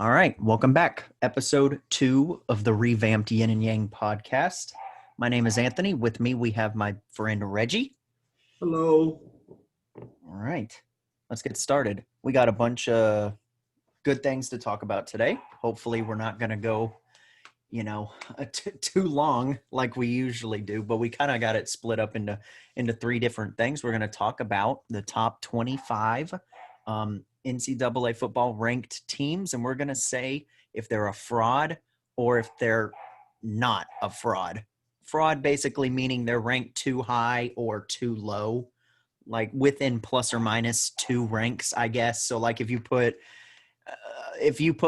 All right, welcome back. Episode 2 of the revamped Yin and Yang podcast. My name is Anthony. With me, we have my friend Reggie. Hello. All right, let's get started. We got a bunch of good things to talk about today. Hopefully, we're not going to go, too long like we usually do, but we kind of got it split up into three different things. We're going to talk about the top 25 NCAA football ranked teams, and we're going to say if they're a fraud or if they're not a fraud. Fraud basically meaning they're ranked too high or too low, like within plus or minus two ranks, I guess. So like if you put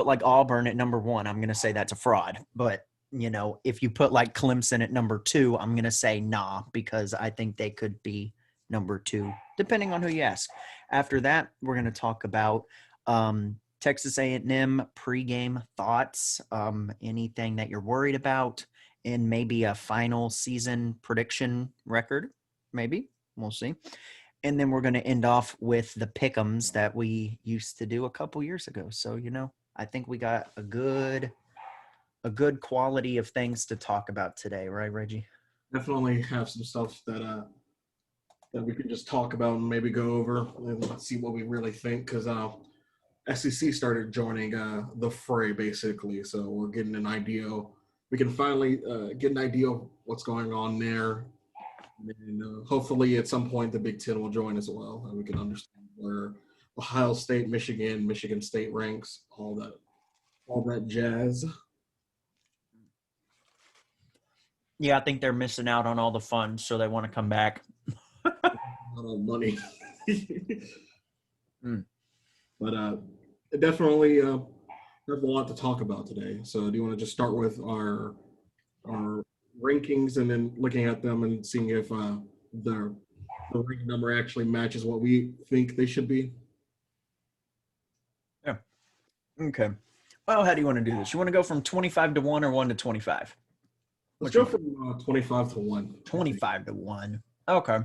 like Auburn at number 1, I'm going to say that's a fraud. But if you put like Clemson at number 2, I'm going to say nah, because I think they could be number 2, depending on who you ask. After that, we're going to talk about Texas A&M pregame thoughts, anything that you're worried about, and maybe a final season prediction record. Maybe. We'll see. And then we're going to end off with the pick'ems that we used to do a couple years ago. So, I think we got a good quality of things to talk about today, right, Reggie? Definitely have some stuff that we could just talk about and maybe go over and see what we really think, because SEC started joining the fray basically, so we're getting an idea. We can finally get an idea of what's going on there, and hopefully at some point the Big Ten will join as well, and we can understand where Ohio State, Michigan State ranks, all that jazz. Yeah, I think they're missing out on all the fun, so they want to come back. A lot of money. But definitely there's a lot to talk about today. So do you want to just start with our rankings and then looking at them and seeing if the rank number actually matches what we think they should be? Yeah. Okay. Well, how do you want to do this? You want to go from 25 to 1 or 1 to 25? Let's go from 25 to 1. 25 to 1. Okay.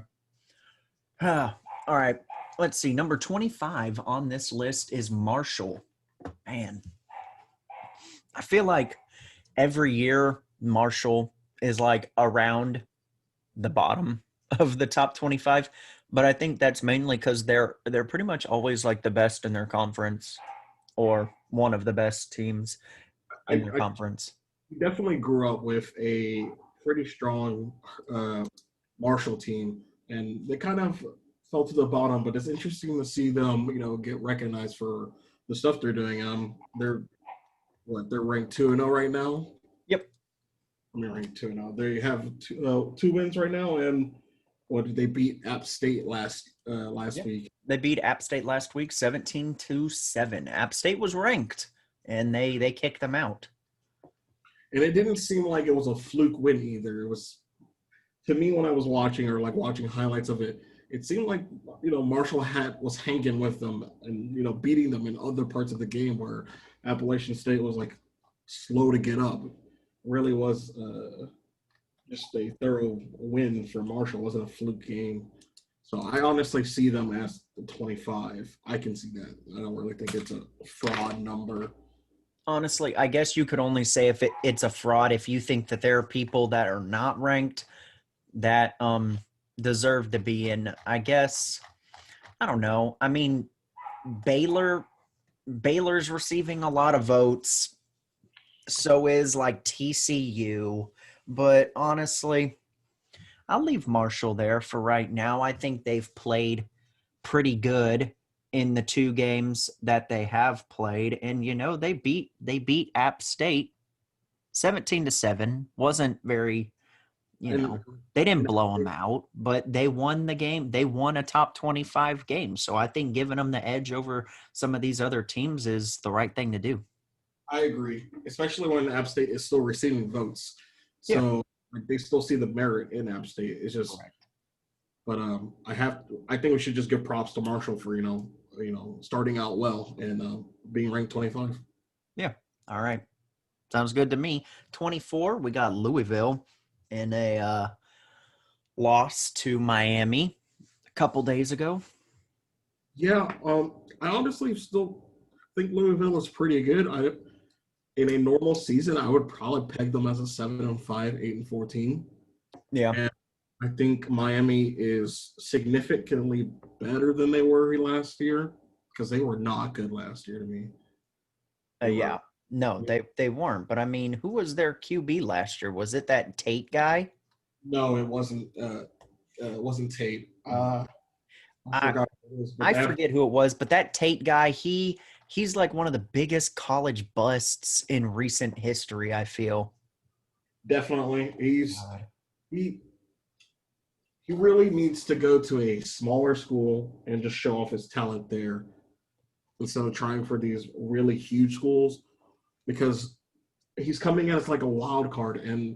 All right. Let's see. Number 25 on this list is Marshall. Man, I feel like every year Marshall is like around the bottom of the top 25, but I think that's mainly because they're pretty much always like the best in their conference or one of the best teams in their conference. Definitely grew up with a pretty strong Marshall team, and they kind of fell to the bottom, but it's interesting to see them, get recognized for the stuff they're doing. They're ranked 2-0 right now. Yep. I mean, ranked 2-0. They have two wins right now, and what did they beat App State last week? They beat App State last week 17-7. App State was ranked, and they kicked them out. And it didn't seem like it was a fluke win either. It was, to me, when I was watching or like watching highlights of it, it seemed like, Marshall was hanging with them and, beating them in other parts of the game where Appalachian State was like slow to get up. It really was just a thorough win for Marshall. It wasn't a fluke game. So I honestly see them as the 25. I can see that. I don't really think it's a fraud number. Honestly, I guess you could only say if it's a fraud if you think that there are people that are not ranked that deserve to be in. I guess, I don't know. I mean, Baylor's receiving a lot of votes. So is like TCU. But honestly, I'll leave Marshall there for right now. I think they've played pretty good in the 2 games that they have played, and they beat App State 17-7. Wasn't very, they didn't blow them out, but they won the game. They won a top 25 game. So I think giving them the edge over some of these other teams is the right thing to do. I agree, especially when App State is still receiving votes. So they still see the merit in App State. It's just, correct. But I think we should just give props to Marshall for starting out well and being ranked 25. Yeah. All right. Sounds good to me. 24, we got Louisville in a loss to Miami a couple days ago. Yeah. I honestly still think Louisville is pretty good. In a normal season, I would probably peg them as a 7-5, 8-14. Yeah. And I think Miami is significantly better than they were last year because they were not good last year to me. They were, Yeah. No, they weren't. But I mean, who was their QB last year? Was it that Tate guy? no, it wasn't. It wasn't Tate. I I forgot what it was, but I that forget who it was, but that Tate guy, he's like one of the biggest college busts in recent history, I feel. definitely God. he he really needs to go to a smaller school and just show off his talent there instead of trying for these really huge schools because he's coming as like a wild card, and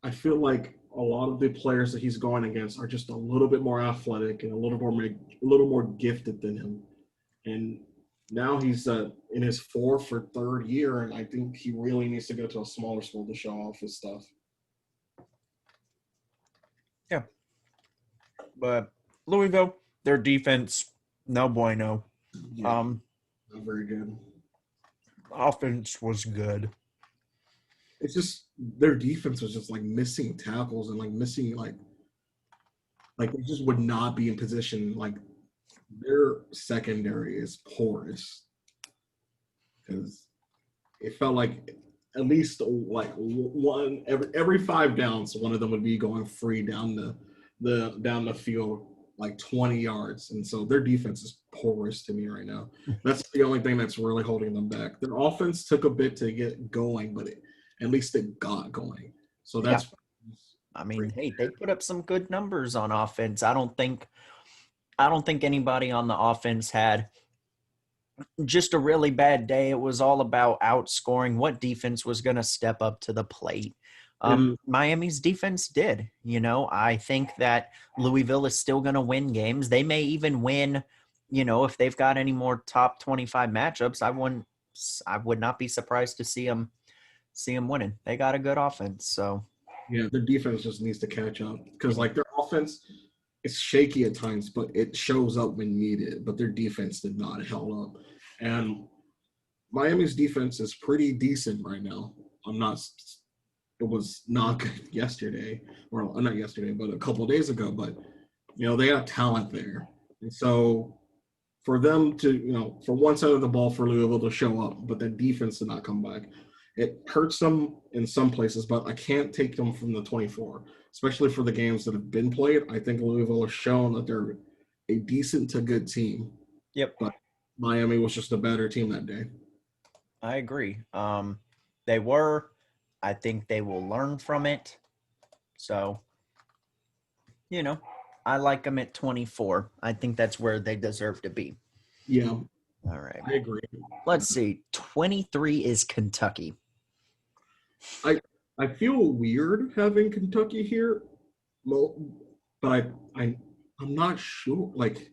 I feel like a lot of the players that he's going against are just a little bit more athletic and a little more gifted than him. And now he's in his fourth or third year, and I think he really needs to go to a smaller school to show off his stuff. Yeah. But Louisville, their defense, no bueno. Yeah, not very good. Offense was good. It's just their defense was just like missing tackles and like missing like they just would not be in position. Like their secondary is porous because it felt like at least like one every 5 downs, one of them would be going free down the field like 20 yards, and so their defense is porous to me right now. That's the only thing that's really holding them back. Their offense took a bit to get going, but at least it got going. So Yeah. that's I mean, hey, they put up some good numbers on offense. I don't think anybody on the offense had just a really bad day. It was all about outscoring what defense was going to step up to the plate. and Miami's defense did. I think that Louisville is still going to win games. They may even win, if they've got any more top 25 matchups. I would not be surprised to see them winning. They got a good offense. So, yeah, their defense just needs to catch up because like their offense is shaky at times, but it shows up when needed. But their defense did not held up, and Miami's defense is pretty decent right now. I'm not. It was not good yesterday, or not yesterday, but a couple of days ago. But they got talent there, and so for them to for one side of the ball for Louisville to show up, but the defense did not come back. It hurts them in some places, but I can't take them from the 24, especially for the games that have been played. I think Louisville has shown that they're a decent to good team, yep, but Miami was just a better team that day. I agree. They were. I think they will learn from it. So, you know, I like them at 24. I think that's where they deserve to be. Yeah, All right. I agree. Let's see. 23 is Kentucky. I feel weird having Kentucky here, but I'm not sure. Like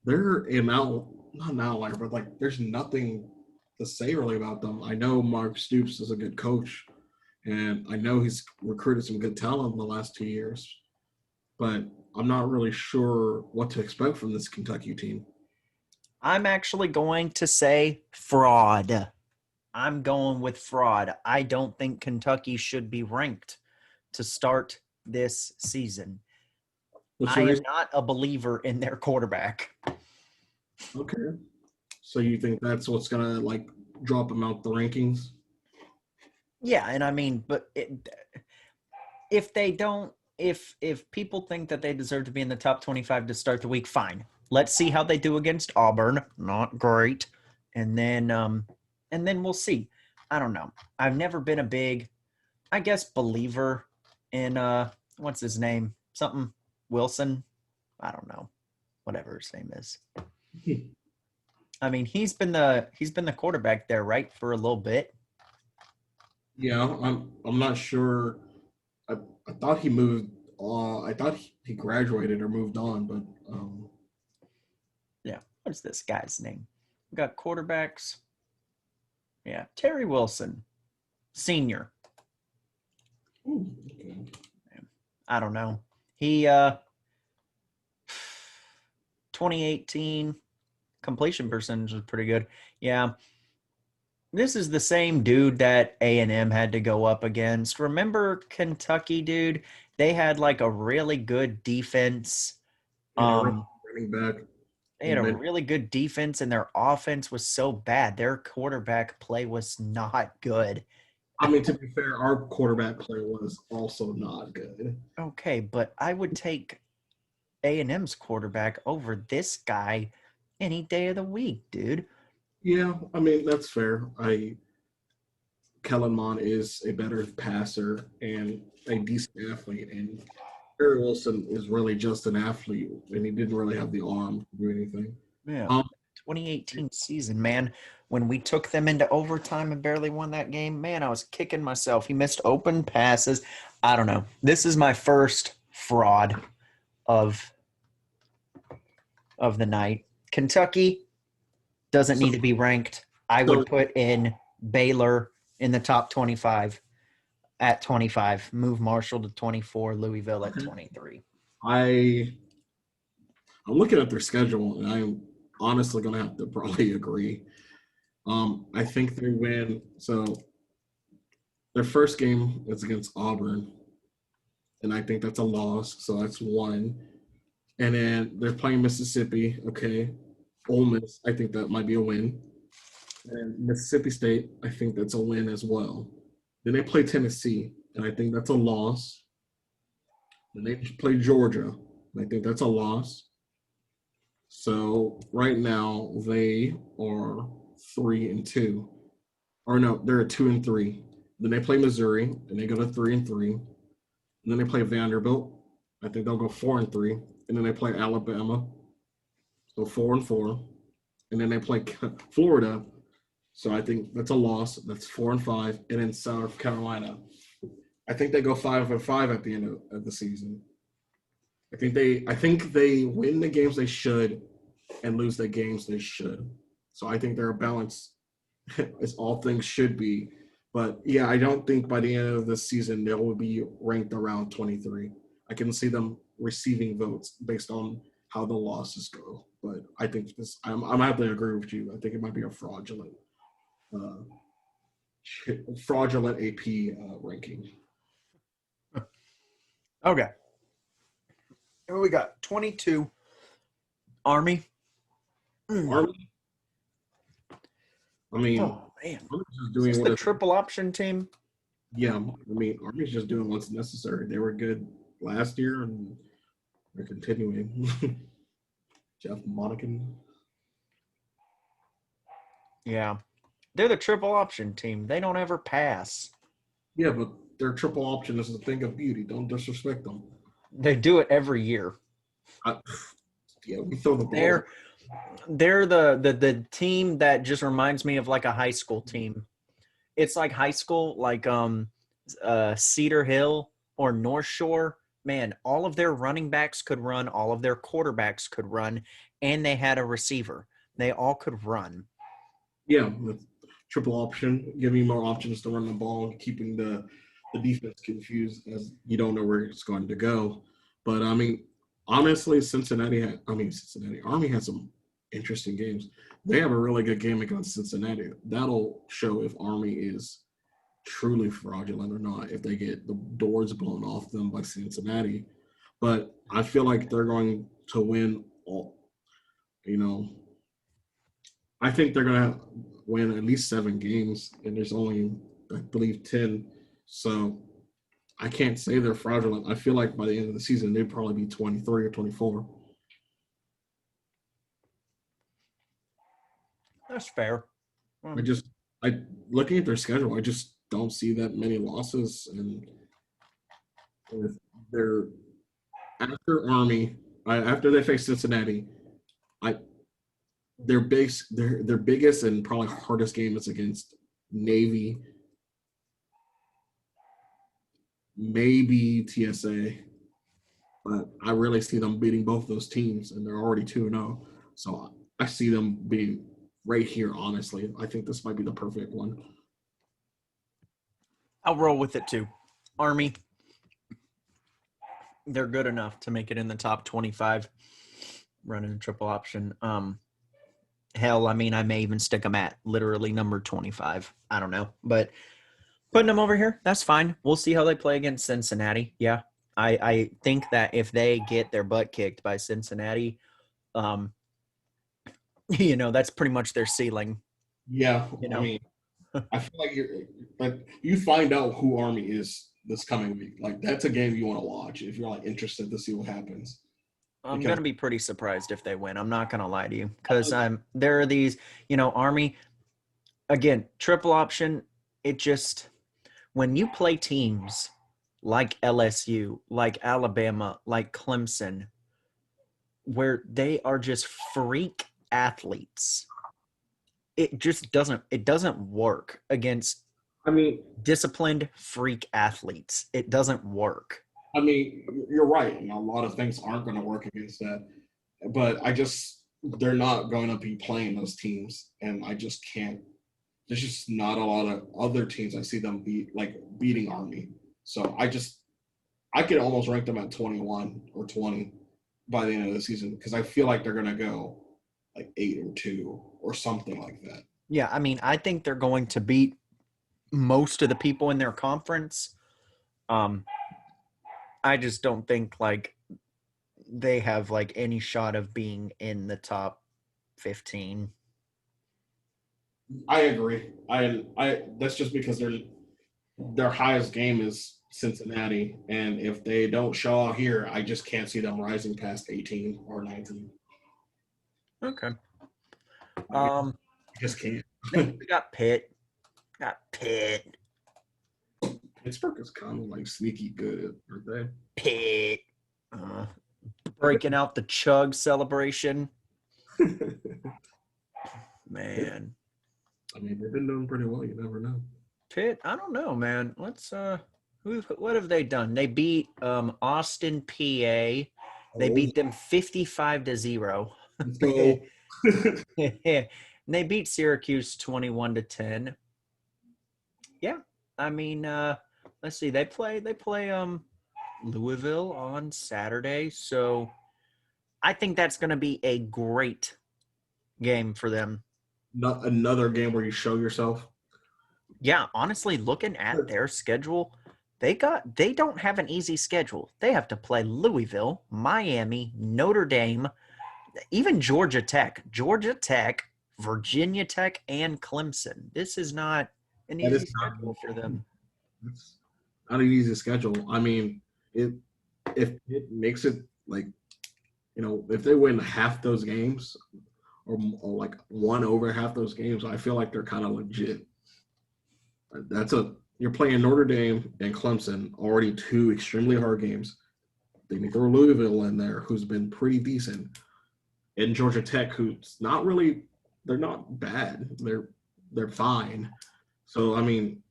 they're not an outlier, but like there's nothing to say really about them. I know Mark Stoops is a good coach, and I know he's recruited some good talent in the last 2 years, but I'm not really sure what to expect from this Kentucky team. I'm actually going to say fraud. I'm going with fraud. I don't think Kentucky should be ranked to start this season. What's I your am reason? not a believer in their quarterback. Okay, so you think that's what's gonna like drop them out the rankings? Yeah, and I mean, but if they don't, if people think that they deserve to be in the top 25 to start the week, fine. Let's see how they do against Auburn. Not great, and then we'll see. I don't know. I've never been a big, I guess, believer in what's his name? Something Wilson. I don't know. Whatever his name is. I mean, he's been the quarterback there, right, for a little bit. Yeah, I'm not sure. I, I thought he moved. I thought he graduated or moved on, but Yeah. What's this guy's name? We got quarterbacks. Yeah, Terry Wilson, senior. okay. I don't know. He 2018. completion percentage was pretty good. Yeah. This is the same dude that A&M had to go up against. Remember Kentucky, dude? They had like a really good defense. And a Um, running back. they had And a Ben, really good defense, and their offense was so bad. Their quarterback play was not good. I mean, to be fair, our quarterback play was also not good. Okay, but I would take A&M's quarterback over this guy any day of the week, dude. Yeah, I mean that's fair. Kellen Mond is a better passer and a decent athlete, and Harry Wilson is really just an athlete, and he didn't really have the arm to do anything. Yeah. Um, 2018 season, man, when we took them into overtime and barely won that game, man, I was kicking myself. He missed open passes. I don't know. This is my first fraud of the night. Kentucky doesn't so, need to be ranked. I so would put in Baylor in the top 25 at 25. Move Marshall to 24, Louisville at 23. I I'm looking at their schedule, and I'm honestly gonna have to probably agree. I think they win. So their first game is against Auburn, and I think that's a loss. So that's one. And then they're playing Mississippi. Okay, Ole Miss. I think that might be a win. And Mississippi State. I think that's a win as well. Then they play Tennessee, and I think that's a loss. Then they play Georgia. And I think that's a loss. So right now they are 3-2, or no, they're at 2-3. Then they play Missouri, and they go to 3-3. And then they play Vanderbilt. I think they'll go 4-3. And then they play Alabama, so 4-4. And then they play Florida, so I think that's a loss. That's 4-5. And then South Carolina, I think they go 5-5 at the end of the season. I think they win the games they should and lose the games they should. So I think they're a balance as all things should be. But yeah, I don't think by the end of the season they will be ranked around 23. I can see them receiving votes based on how the losses go. But I think I'm have to agree with you. I think it might be a uh, fraudulent AP ranking. Okay. We got 22 Army. Army, I mean, Oh, man. Army's just Is doing this what the it's, triple option team? yeah. I mean, Army's just doing what's necessary. They were good last year, and they're continuing. Jeff Monaghan. Yeah. They're the triple option team. They don't ever pass. Yeah, but their triple option is a thing of beauty. Don't disrespect them. They do it every year. I, yeah, we throw the balls. They're the team that just reminds me of like a high school team. It's like high school, like Cedar Hill or North Shore. Man, all of their running backs could run, all of their quarterbacks could run, and they had a receiver. They all could run. Yeah, the triple option, giving more options to run the ball, keeping the defense confused as you don't know where it's going to go. But I mean, honestly, Cincinnati Army has some interesting games. They have a really good game against Cincinnati. That'll show if Army is truly fraudulent or not, if they get the doors blown off them by Cincinnati. But I feel like they're going to win all, you know, I think they're going to win at least 7 games, and there's only, I believe, 10. So I can't say they're fraudulent. I feel like by the end of the season, they'd probably be 23 or 24. That's fair. I just, I looking at their schedule, I just don't see that many losses. And with their after Army, after they face Cincinnati, I their biggest and probably hardest game is against Navy, maybe TSA, but I really see them beating both those teams, and they're already 2-0. So I see them being right here. Honestly, I think this might be the perfect one. I'll roll with it too. Army, they're good enough to make it in the top 25 running a triple option. Hell, I mean, I may even stick them at literally number 25. I don't know, but putting them over here, that's fine. We'll see how they play against Cincinnati. Yeah, I think that if they get their butt kicked by Cincinnati, um, that's pretty much their ceiling. Yeah, You I know, mean, I feel like you find out who Army is this coming week. Like that's a game you want to watch if you're like interested to see what happens. I'm Because gonna be pretty surprised if they win. I'm not gonna lie to you because there are these, Army again, triple option. It just when you play teams like LSU, like Alabama, like Clemson, where they are just freak athletes, it doesn't work against I mean, disciplined freak athletes. It doesn't work. you're right. A lot of things aren't going to work against that, but they're not going to be playing those teams, and I just can't. There's just not a lot of other teams I see them beating Army. So I could almost rank them at 21 or 20 by the end of the season because I feel like they're going to go like 8 or 2 or something like that. Yeah, I mean, I think they're going to beat most of the people in their conference. Um, I just don't think like they have like any shot of being in the top 15. I agree. I that's just because their highest game is Cincinnati, and if they don't show out here, I just can't see them rising past 18 or 19. Okay. I Um, just can't. we got Pitt. Got Pitt. Pittsburgh is kind of like sneaky good, aren't they? Pitt. Uh, breaking out the chug celebration. Man. I mean, they've been doing pretty well. You never know. Pitt, I don't know, man. What have they done? They beat Austin, PA. They Oh, beat them 55-0. let's go. And they beat Syracuse 21-10. Yeah. I mean, let's see. They play Louisville on Saturday. So I think that's going to be a great game for them. Not another game where you show yourself. Yeah, honestly, looking at their schedule, they don't have an easy schedule. They have to play Louisville, Miami, Notre Dame, even Georgia Tech, Virginia Tech, and Clemson. This is not an That is easy schedule for them. it's not an easy schedule. I mean, it if it makes it like if they win half those games or like one over half those games, I feel like they're kind of legit. You're playing Notre Dame and Clemson, already two extremely hard games. They can throw Louisville in there, who's been pretty decent, and Georgia Tech, who's not really they're not bad. They're fine. So I mean,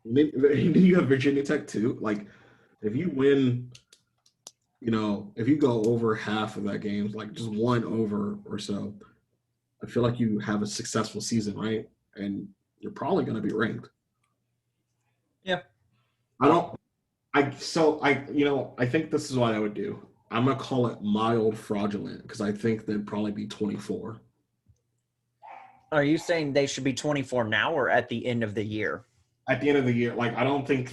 you have Virginia Tech too. Like if you win, if you go over half of that games, like just one over or so, I feel like you have a successful season, right? And you're probably going to be ranked. Yeah. I don't. I think this is what I would do. I'm gonna call it mild fraudulent because I think they'd probably be 24 Are you saying they should be 24 now or at the end of the year? at the end of the year. Like I don't think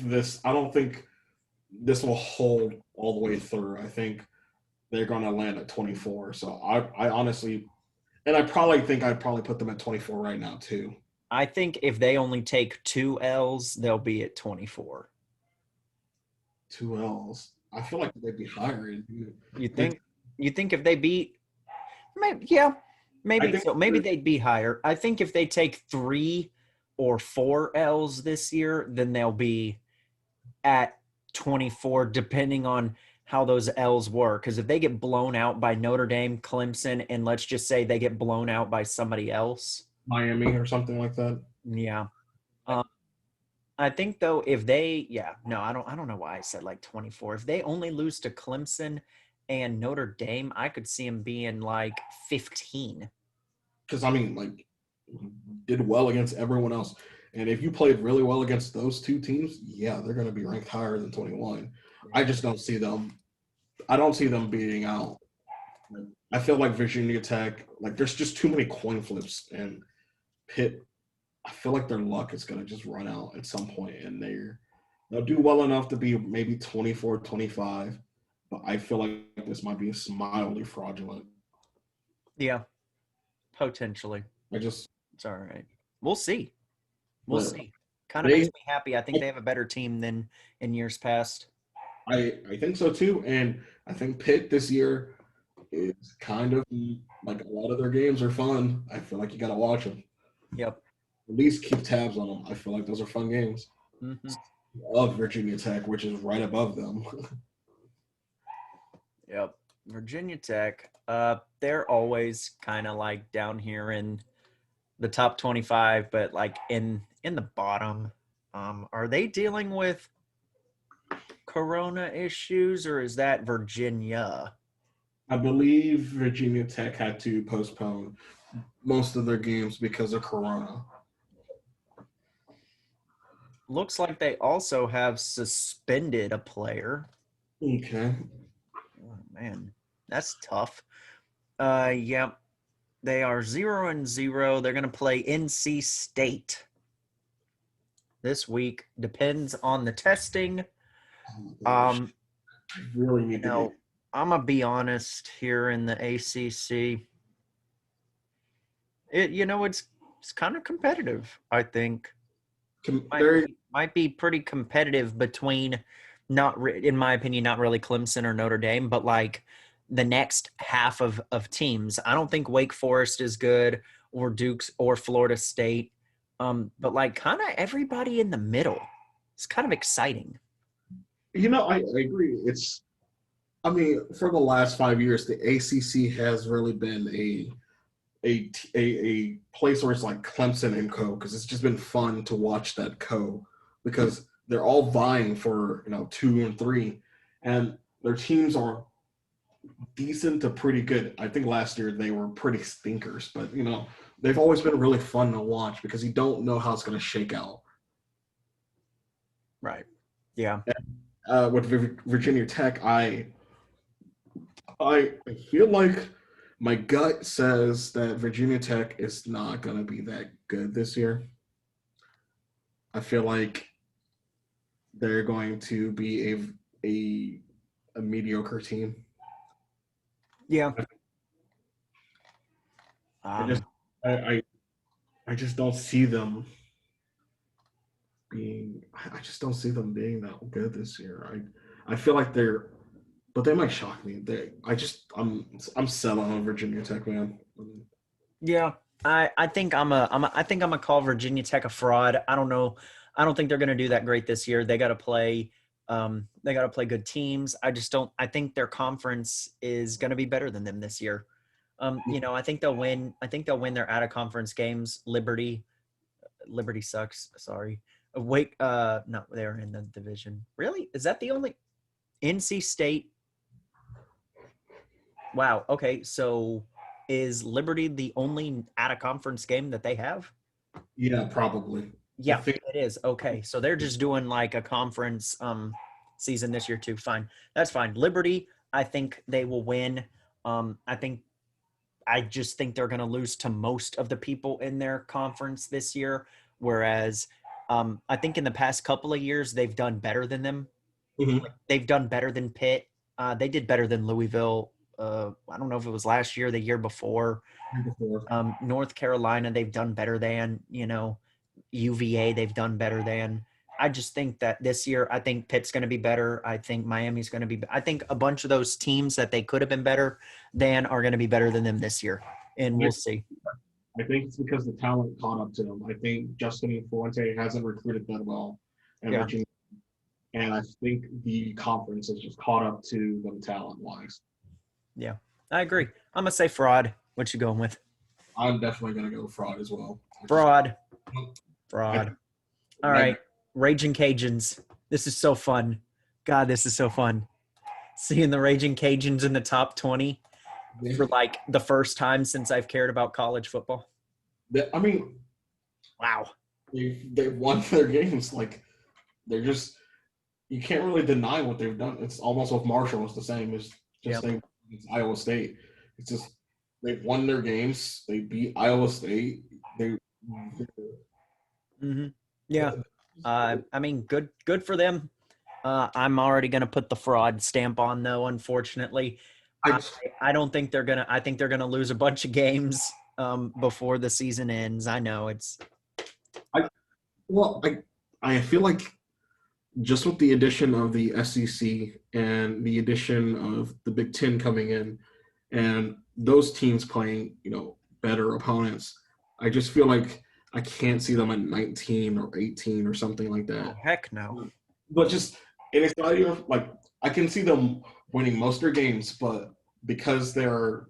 this will hold all the way through. I think they're gonna land at 24. So I honestly, and I probably think I'd probably put them at 24 right now too. I think if they only take 2 L's, they'll be at 24. 2 L's. I feel like they'd be higher. You Like, think you think if they beat maybe yeah, I maybe think so. Maybe they'd be higher. I think if they take 3 or 4 L's this year, then they'll be at 24, depending on how those L's were. Because if they get blown out by Notre Dame, Clemson, and let's just say they get blown out by somebody else, Miami or something like that. yeah. Um, I think though, if they, yeah, no, I don't know why I said like 24. If they only lose to Clemson and Notre Dame, I could see them being like 15. Because I mean, like, did well against everyone else. And if you played really well against those two teams, yeah, they're going to be ranked higher than 21. I just don't see them. I don't see them beating out I feel like Virginia Tech, like there's just too many coin flips, and Pitt, I feel like their luck is gonna just run out at some point, and they'll do well enough to be maybe 24, 25, but I feel like this might be mildly fraudulent. Yeah, potentially. I just, It's all right. We'll see. We'll but see. Kind of they, makes me happy. I think they have a better team than in years past. I think so too, and I think Pitt this year is kind of like a lot of their games are fun. I feel like you gotta watch them. Yep. At least keep tabs on them. I feel like those are fun games. Hmm. Of Virginia Tech, which is right above them. Yep. Virginia Tech. They're always kind of like down here in the top 25, but like in the bottom. Are they dealing with corona issues, or is that Virginia? I believe Virginia Tech had to postpone most of their games because of Corona. Looks like they also have suspended a player. Okay. Oh, man, that's tough. Yeah, they are 0-0. They're going to play NC State this week. Depends on the testing. Oh my gosh. Um, I really you need to get. know, I'm gonna be honest here in the ACC. It's kind of competitive. I think There, might be pretty competitive between in my opinion, not really Clemson or Notre Dame, but like the next half of teams. I don't think Wake Forest is good or Duke's or Florida State. But like kind of everybody in the middle. It's kind of exciting. I agree. I mean, for the last 5 years, the ACC has really been a place where it's like Clemson and Co. Because it's just been fun to watch that Co. Because they're all vying for 2 and 3, and their teams are decent to pretty good. I think last year they were pretty stinkers, but they've always been really fun to watch because you don't know how it's going to shake out. Right. Yeah. With Virginia Tech, I feel like my gut says that Virginia Tech is not going to be that good this year. I feel like they're going to be a mediocre team. Yeah. I just Um, I I just don't see them being. I just don't see them being that good this year. I feel like but they might shock me. I'm selling on Virginia Tech, man. yeah. I think I think I'm gonna call Virginia Tech a fraud. I don't know. I don't think they're gonna do that great this year. They gotta play good teams. I just don't I think their conference is gonna be better than them this year. I think they'll win. I think they'll win their out of conference games. Liberty sucks. Sorry. Wake no, they're in the division. Really? Is that the only NC State? Wow. Okay. So is Liberty the only out of conference game that they have? Yeah, probably. I Yeah, think it is. Okay. So they're just doing like a conference season this year too. Fine. That's fine. Liberty, I think they will win. I just think they're going to lose to most of the people in their conference this year. Whereas I think in the past couple of years, they've done better than them. mhm, Like they've done better than Pitt. They did better than Louisville. I don't know if it was last year, the year before. before. North Carolina, they've done better than, UVA, they've done better than. I just think that this year, I think Pitt's going to be better. I think Miami's going to be. I think a bunch of those teams that they could have been better than are going to be better than them this year, and we'll see. I think it's because the talent caught up to them. I think Justin Fuente hasn't recruited that well, and Yeah, Virginia, and I think the conference has just caught up to them talent wise. yeah, I agree. I'm gonna say fraud. What you going with? I'm definitely gonna go fraud as well. Fraud, I, fraud. All I, right, Raging Cajuns. This is so fun. God, this is so fun. Seeing the Raging Cajuns in the top 20 for like the first time since I've cared about college football. I mean, Wow. they've won their games. Like they're just you can't really deny what they've done. It's almost with Marshall. It's the same as just Yep. saying it's Iowa State. It's just they've won their games. They beat Iowa State. They Hmm. Yeah. I mean, good for them. I'm already going to put the fraud stamp on, though. Unfortunately, I I I don't think they're gonna. I think they're gonna lose a bunch of games before the season ends. I know it's. I well I feel like just with the addition of the SEC and the addition of the Big Ten coming in, and those teams playing, better opponents, I just feel like I can't see them at 19 or 18 or something like Oh that. heck no! But just, and it's not even like I can see them winning most of their games, but because they're,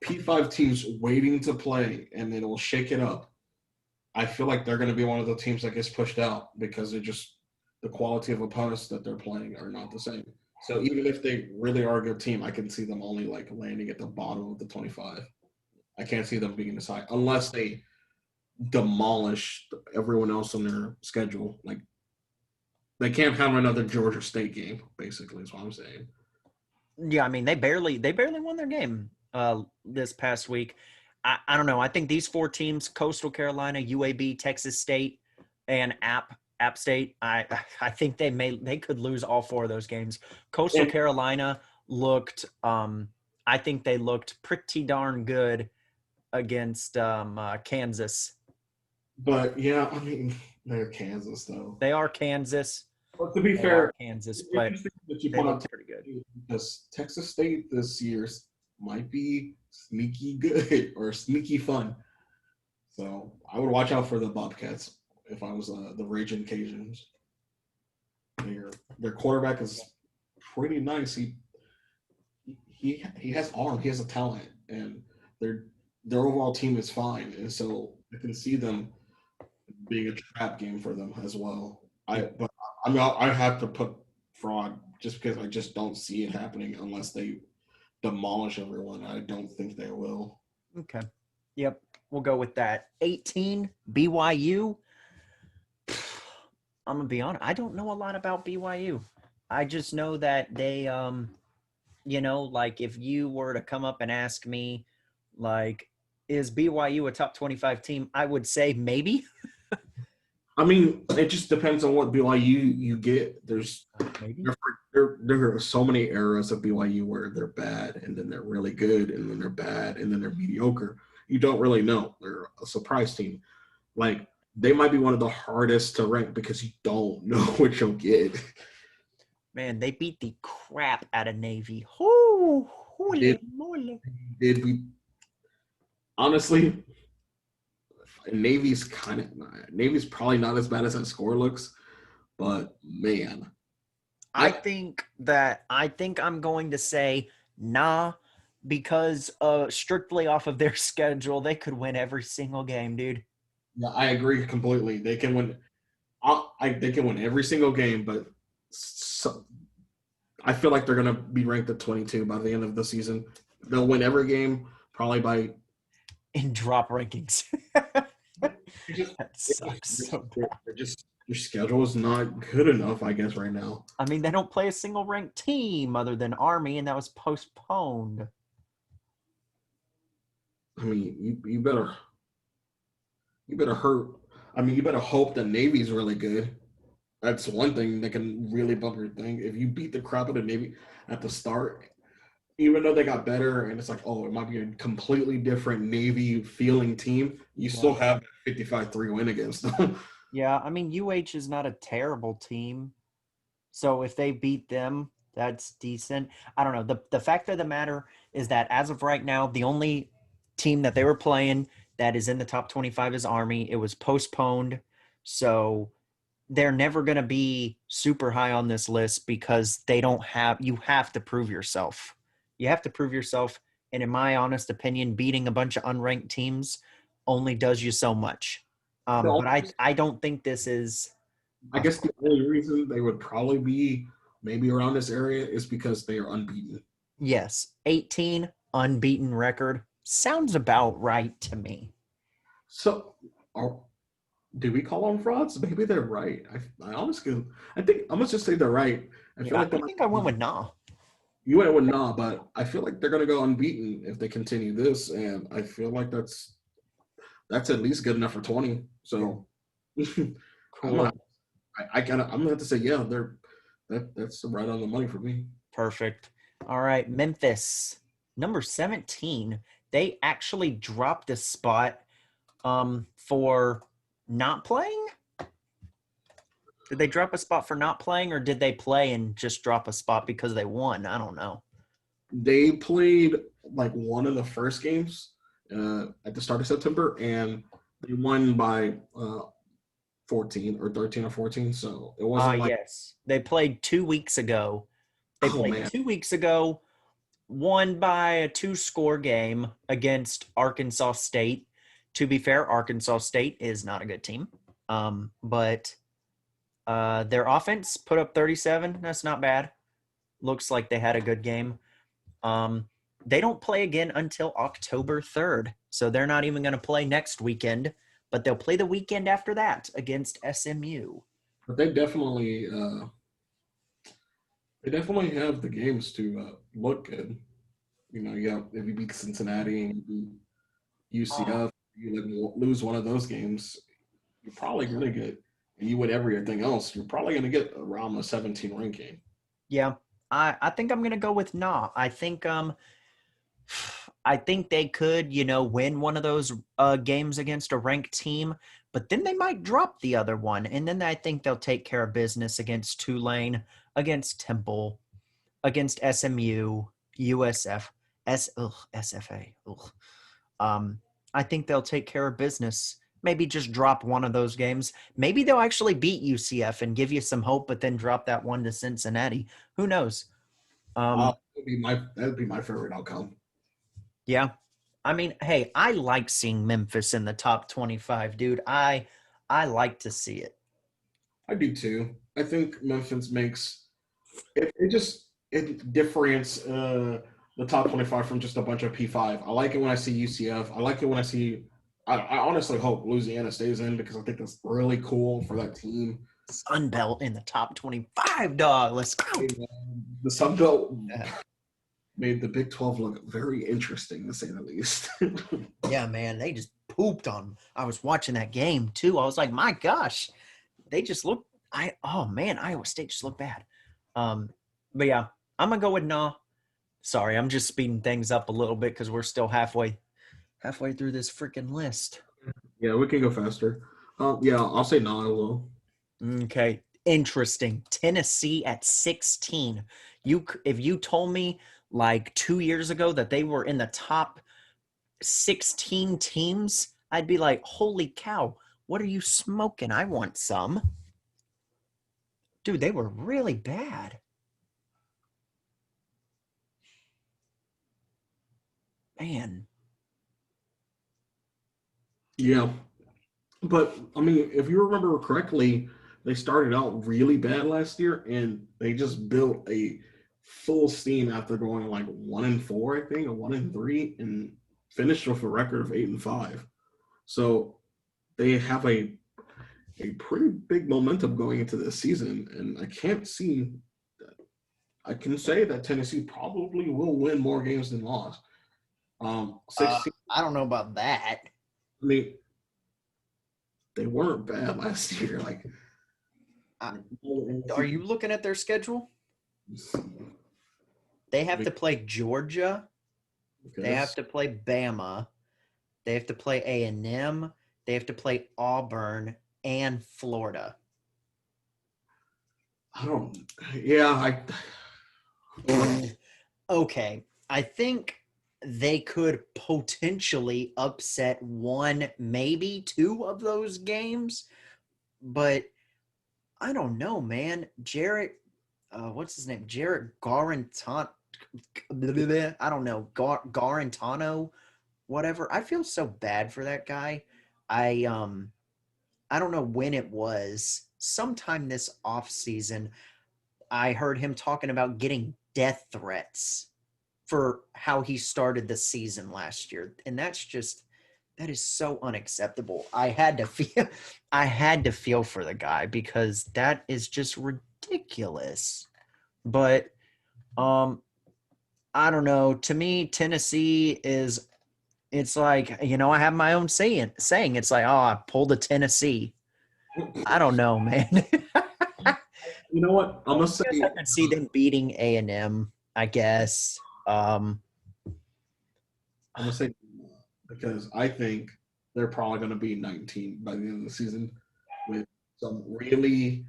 P5 teams waiting to play and it'll shake it up, I feel like they're going to be one of the teams that gets pushed out because it just the quality of opponents that they're playing are not the same. So even if they really are a good team, I can see them only like landing at the bottom of the 25. I can't see them being this high unless they demolish everyone else on their schedule. Like they can't have another Georgia State game. Basically, is what I'm saying. Yeah, I mean they barely won their game this past week. I don't know. I think these four teams: Coastal Carolina, UAB, Texas State, and App State. I think they could lose all four of those games. Coastal And Carolina looked. I think they looked pretty darn good against Kansas. but yeah, I mean they're Kansas though. They are Kansas. But to be They are fair, Kansas, it's but interesting that you they point out looked pretty good. because Texas State this year might be sneaky good or sneaky fun. So I would watch out for the Bobcats if I was the Raging Cajuns. Their quarterback is pretty nice. He has arm. He has a talent, and their their overall team is fine. And so I can see them being a trap game for them as well. But I have to put fraud just because I just don't see it happening unless they demolish everyone. I don't think they will. Okay. Yep. We'll go with that. 18, BYU. I'm gonna be honest. I don't know a lot about BYU. I just know that they like if you were to come up and ask me, like, is BYU a top 25 team? I would say maybe. I mean, it just depends on what BYU you get. Maybe. There are so many eras of BYU where they're bad and then they're really good and then they're bad and then they're mediocre. You don't really know. They're a surprise team. Like they might be one of the hardest to rank because you don't know what you'll get. Man, they beat the crap out of Navy. Holy Did moly. did we honestly Navy's probably not as bad as that score looks, but man, I I think I'm going to say nah, because strictly off of their schedule, they could win every single game, dude. yeah, I agree completely. They can win. They can win every single game, but so, I feel like they're gonna be ranked at 22 by the end of the season. They'll win every game probably by In drop rankings. it just, That sucks so bad. they're just your schedule is not good enough, I guess, right now. I mean, they don't play a single ranked team other than Army, and that was postponed. I mean, you better hurt. I mean, you better hope that Navy's really good. That's one thing that can really bump your thing. If you beat the crap out of Navy at the start, even though they got better and it's like, oh, it might be a completely different Navy feeling team, you Yeah. still have a 55-3 win against them. Yeah, I mean, UH is not a terrible team. So if they beat them, that's decent. I don't know. The fact of the matter is that as of right now, the only team that they were playing that is in the top 25 is Army. It was postponed. So they're never going to be super high on this list because you have to prove yourself. You have to prove yourself. And in my honest opinion, beating a bunch of unranked teams only does you so much. No, But I don't think this is I a guess the only reason they would probably be maybe around this area is because they are unbeaten. yes, 18 unbeaten record. Sounds about right to me. So, are, do we call them frauds? Maybe they're right. I honestly, I think I must just say they're right. I feel Yeah, like I think I went with nah. You went with nah, but I feel like they're gonna go unbeaten if they continue this, and I feel like that's at least good enough for 20. So I'm gonna Cool. I'm gonna have to say yeah, that's right on the money for me. Perfect. All right, Memphis, number 17. They actually dropped a spot for not playing. Did they drop a spot for not playing, or did they play and just drop a spot because they won? I don't know. They played like one of the first games at the start of September, and they won by 14 or 13 or 14. So it wasn't like, Yes. They played 2 weeks ago. They oh played man, 2 weeks ago, won by a two-score game against Arkansas State. To be fair, Arkansas State is not a good team. But their offense put up 37. That's not bad. Looks like they had a good game. Um, they don't play again until October 3rd. So they're not even going to play next weekend, but they'll play the weekend after that against SMU. but they definitely have the games to look good. You know, yeah, if you beat Cincinnati and you beat Oh, UCF, you lose one of those games, you're probably going to get, and you win everything else, you're probably going to get around the 17 ranking. yeah. I think I'm gonna go with nah. I think they could, win one of those games against a ranked team, but then they might drop the other one, and then I think they'll take care of business against Tulane, against Temple, against SMU, USF, SFA. Ugh. I think they'll take care of business. Maybe just drop one of those games. Maybe they'll actually beat UCF and give you some hope, but then drop that one to Cincinnati. Who knows? Um, That'd be my favorite outcome. yeah. I mean, hey, I like seeing Memphis in the top 25, dude. I like to see it. I do too. I think Memphis makes it differentiates the top 25 from just a bunch of P5. I like it when I see UCF. I like it when I see. I honestly hope Louisiana stays in because I think that's really cool for that team. Sun Belt in the top 25, dog. Let's go. The Sun Belt Yeah. made the Big 12 look very interesting, to say the least. Yeah, man, they just pooped on 'em. I was watching that game too. I was like, my gosh, they just look. Oh man, Iowa State just looked bad. Um, but yeah, I'm gonna go with nah. Sorry, I'm just speeding things up a little bit because we're still halfway through this freaking list. Yeah, we can go faster. Yeah, I'll say no as well. Okay, interesting. Tennessee at 16. If you told me like 2 years ago that they were in the top 16 teams, I'd be like, holy cow, what are you smoking? I want some. Dude, they were really bad. Man. Yeah, but I mean, if you remember correctly, they started out really bad last year, and they just built a full steam after going like 1-4, I think, or 1-3, and finished with a record of 8-5. So they have a pretty big momentum going into this season, and I can't see. I can say that Tennessee probably will win more games than loss. 16. I don't know about that. I mean, they weren't bad last year. Like, Uh, are you looking at their schedule? They have to play Georgia. They okay. have to play Bama. They have to play A&M. They have to play Auburn and Florida. I don't. Yeah, Okay, I think they could potentially upset one, maybe two of those games, but I don't know, man. What's his name? Jarrett Garantant. I don't know, Garantano, whatever. I feel so bad for that guy. I um, I don't know when it was. Sometime this off season, I heard him talking about getting death threats for how he started the season last year. And that is so unacceptable. I had to feel for the guy because that is just ridiculous. But um I don't know. To me, Tennessee is. It's like I have my own saying. It's like, oh, I pulled a Tennessee. I don't know, man. You know what? I'm I gonna say guess I could see them beating A&M. I guess. I'm gonna say because I think they're probably gonna be 19 by the end of the season with some really,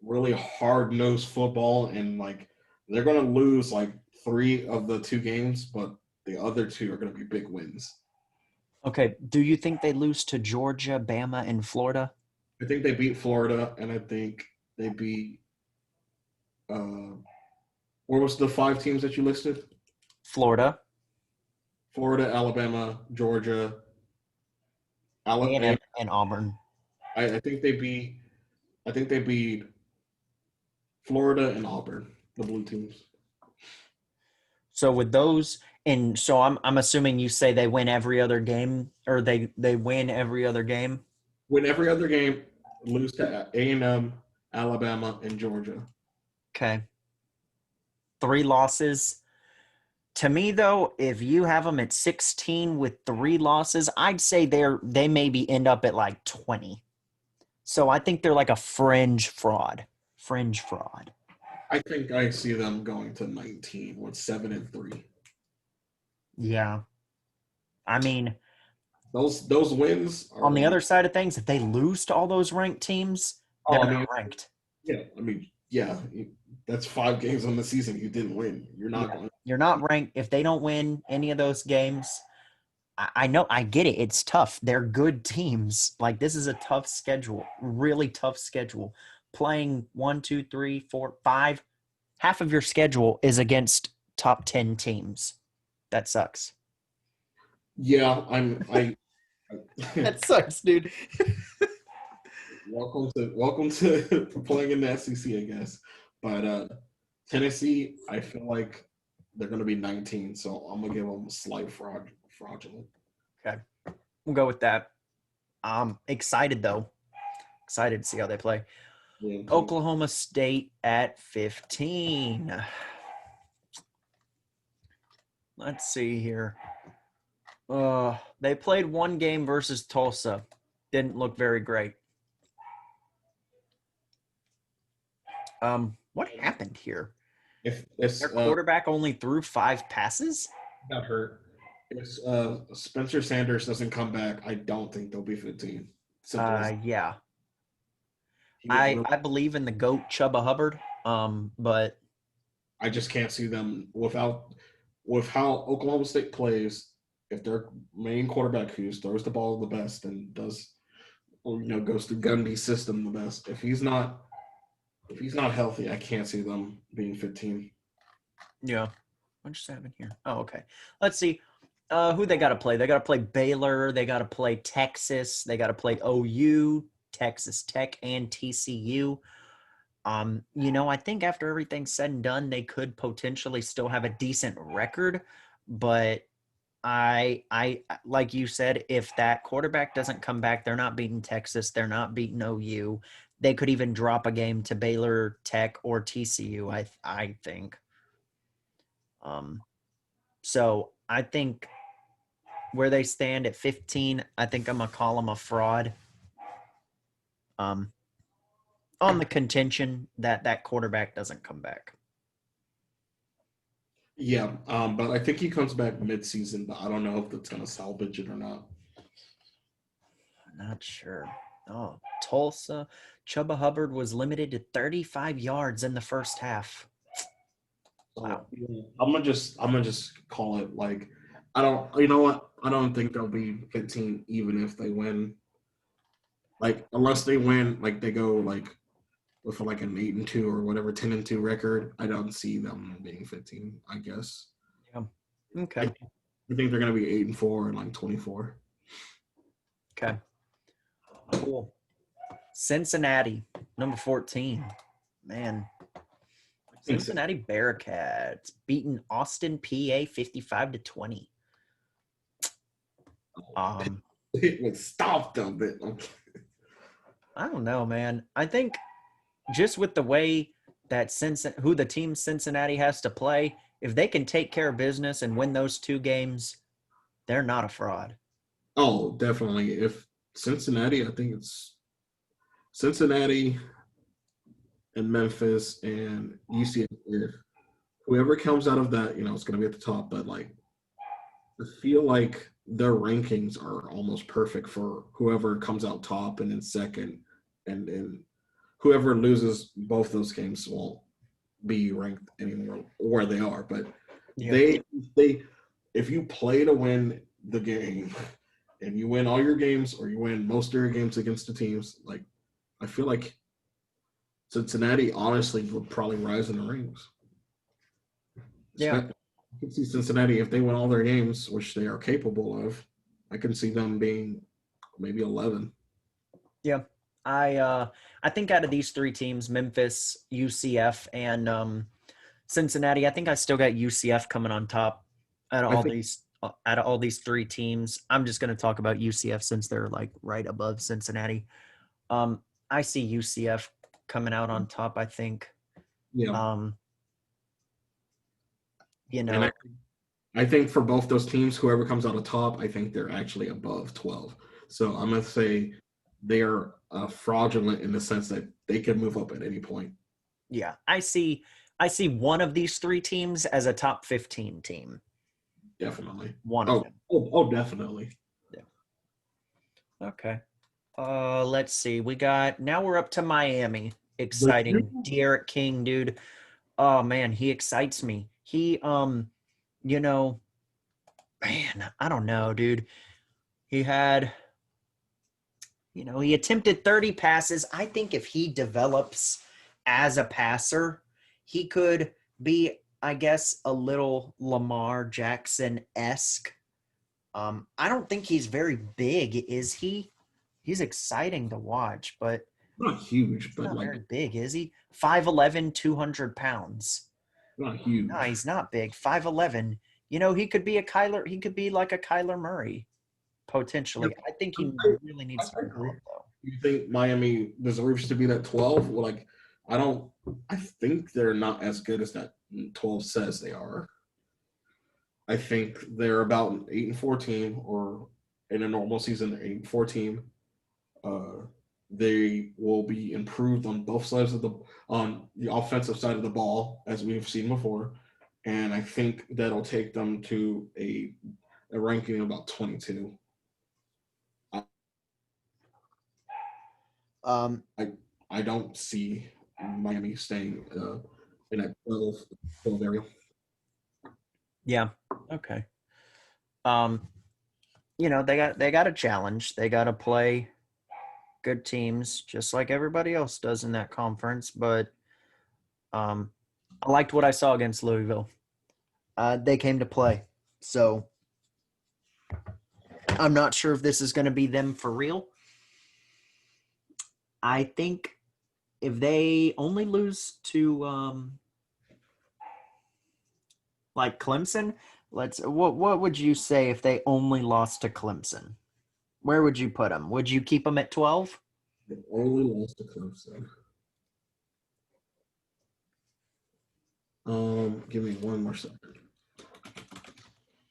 really hard nosed football, and like they're gonna lose like 3 of the 2 games, but the other 2 are gonna be big wins. Okay. Do you think they lose to Georgia, Bama, and Florida? I think they beat Florida, and I think they beat. Uh, what was the 5 teams that you listed? Florida, Florida, Alabama, Georgia, Alabama. A&M, and Auburn. I think they beat. I think they beat Florida and Auburn, the blue teams. So with those, and so I'm assuming you say they win every other game, or they win every other game. Win every other game, lose to A&M, Alabama, and Georgia. Okay. 3 losses. To me, though, if you have them at 16 with 3 losses, I'd say they maybe end up at like 20. So I think they're like a fringe fraud. Fringe fraud. I think I see them going to 19 with 7-3. Yeah. I mean, Those wins on are the like, other side of things, if they lose to all those ranked teams, they're oh, I not mean, ranked. yeah, I mean, yeah, that's 5 games on the season you didn't win. You're not Yeah. going. You're not ranked. If they don't win any of those games, I know, I get it. It's tough. They're good teams. Like, this is a tough schedule, really tough schedule. Playing 1, 2, 3, 4, 5. Half of your schedule is against top 10 teams. That sucks. Yeah, I That sucks, dude. welcome to playing in the SEC, I guess. But Tennessee, I feel like they're going to be 19, so I'm gonna give them a slight fraudulent. Okay. We'll go with that. I'm excited, though. Excited to see how they play. Yeah, Oklahoma State at 15. Let's see here. They played one game versus Tulsa. Didn't look very great. What happened here? if this Their quarterback only threw 5 passes? got hurt, if Spencer Sanders doesn't come back, I don't think they'll be 15. Simple as Yeah. he was I really. I believe in the GOAT Chuba Hubbard. But I just can't see them with how Oklahoma State plays. If their main quarterback who throws the ball the best and does, or, goes through Gundy's system the best, if he's not healthy, I can't see them being 15. yeah. What just happened here? Oh, okay. Let's see. Who they got to play? They got to play Baylor. They got to play Texas. They got to play OU, Texas Tech, and TCU. I think after everything's said and done, they could potentially still have a decent record, but I like you said, if that quarterback doesn't come back, they're not beating Texas, they're not beating OU. They could even drop a game to Baylor, Tech, or TCU. I think. Um, so I think where they stand at 15, I think I'm gonna call them a fraud. Um, on the contention that that quarterback doesn't come back. Yeah, but I think he comes back mid-season, but I don't know if that's going to salvage it or not. Not sure. Oh, Tulsa. Chuba Hubbard was limited to 35 yards in the first half. So Wow. yeah, I'm gonna just call it like I don't. You know what? I don't think they'll be 15 even if they win. Like unless they win, like they go like with like an 8-2 or whatever 10-2 record. I don't see them being 15. I guess. Yeah. I, Okay. I think they're gonna be 8-4 and like 24. Okay. Cool. Cincinnati, number 14. Man, Cincinnati Bearcats beating Austin, PA 55-20. Um, It would stop them, but I don't know, man. I think just with the way that who the team Cincinnati has to play, if they can take care of business and win those 2 games, they're not a fraud. Oh, definitely. If Cincinnati, I think it's Cincinnati and Memphis and UCF. If whoever comes out of that, it's going to be at the top. But like, I feel like their rankings are almost perfect for whoever comes out top and in second, and whoever loses both those games won't be ranked anymore where they are. But Yeah. they if you play to win the game and you win all your games or you win most of your games against the teams, like I feel like Cincinnati honestly would probably rise in the ranks. Yeah. I can see Cincinnati if they win all their games, which they are capable of. I can see them being maybe 11. Yeah. I think out of these 3 teams, Memphis, UCF, and Cincinnati, I think I still got UCF coming on top out of I all think these out of all these 3 teams. I'm just going to talk about UCF since they're like right above Cincinnati. I see UCF coming out on top, I think. yeah, Um, you and know, I think for both those teams, whoever comes out of top, I think they're actually above 12. So I'm gonna say they are fraudulent in the sense that they can move up at any point. yeah. I see one of these 3 teams as a top 15 team. Definitely. One of Oh, them. definitely. Yeah. Okay. Let's see. Now we're up to Miami. The Exciting. De'Aaron King, dude. Oh man, he excites me. You know, man, I don't know, dude. He had, he attempted 30 passes. I think if he develops as a passer, he could be, I guess, a little Lamar Jackson-esque. I don't think he's very big, is he? He's exciting to watch, but not huge, he's but not like very big, is he? 5'11", 200 pounds. not No, huge. he's not big. 5'11". He could be he could be like a Kyler Murray, potentially. I think he really I, needs to I agree. develop, though. You think Miami deserves to be that 12? Well, like I don't. I think they're not as good as that 12 says they are. I think they're about an 8-14, or in a normal season, they're 8-14. Uh, they will be improved on both sides of on the offensive side of the ball, as we've seen before, and I think that'll take them to a ranking of about 22. Um, I I don't see Miami staying in that 12 area. yeah. Okay. Um, they got a challenge. They got to play good teams, just like everybody else does in that conference. But um, I liked what I saw against Louisville. They came to play, so I'm not sure if this is going to be them for real. I think if they only lose to like Clemson, what would you say if they only lost to Clemson? Where would you put them? Would you keep them at 12? They only lost to Clemson. Give me one more second.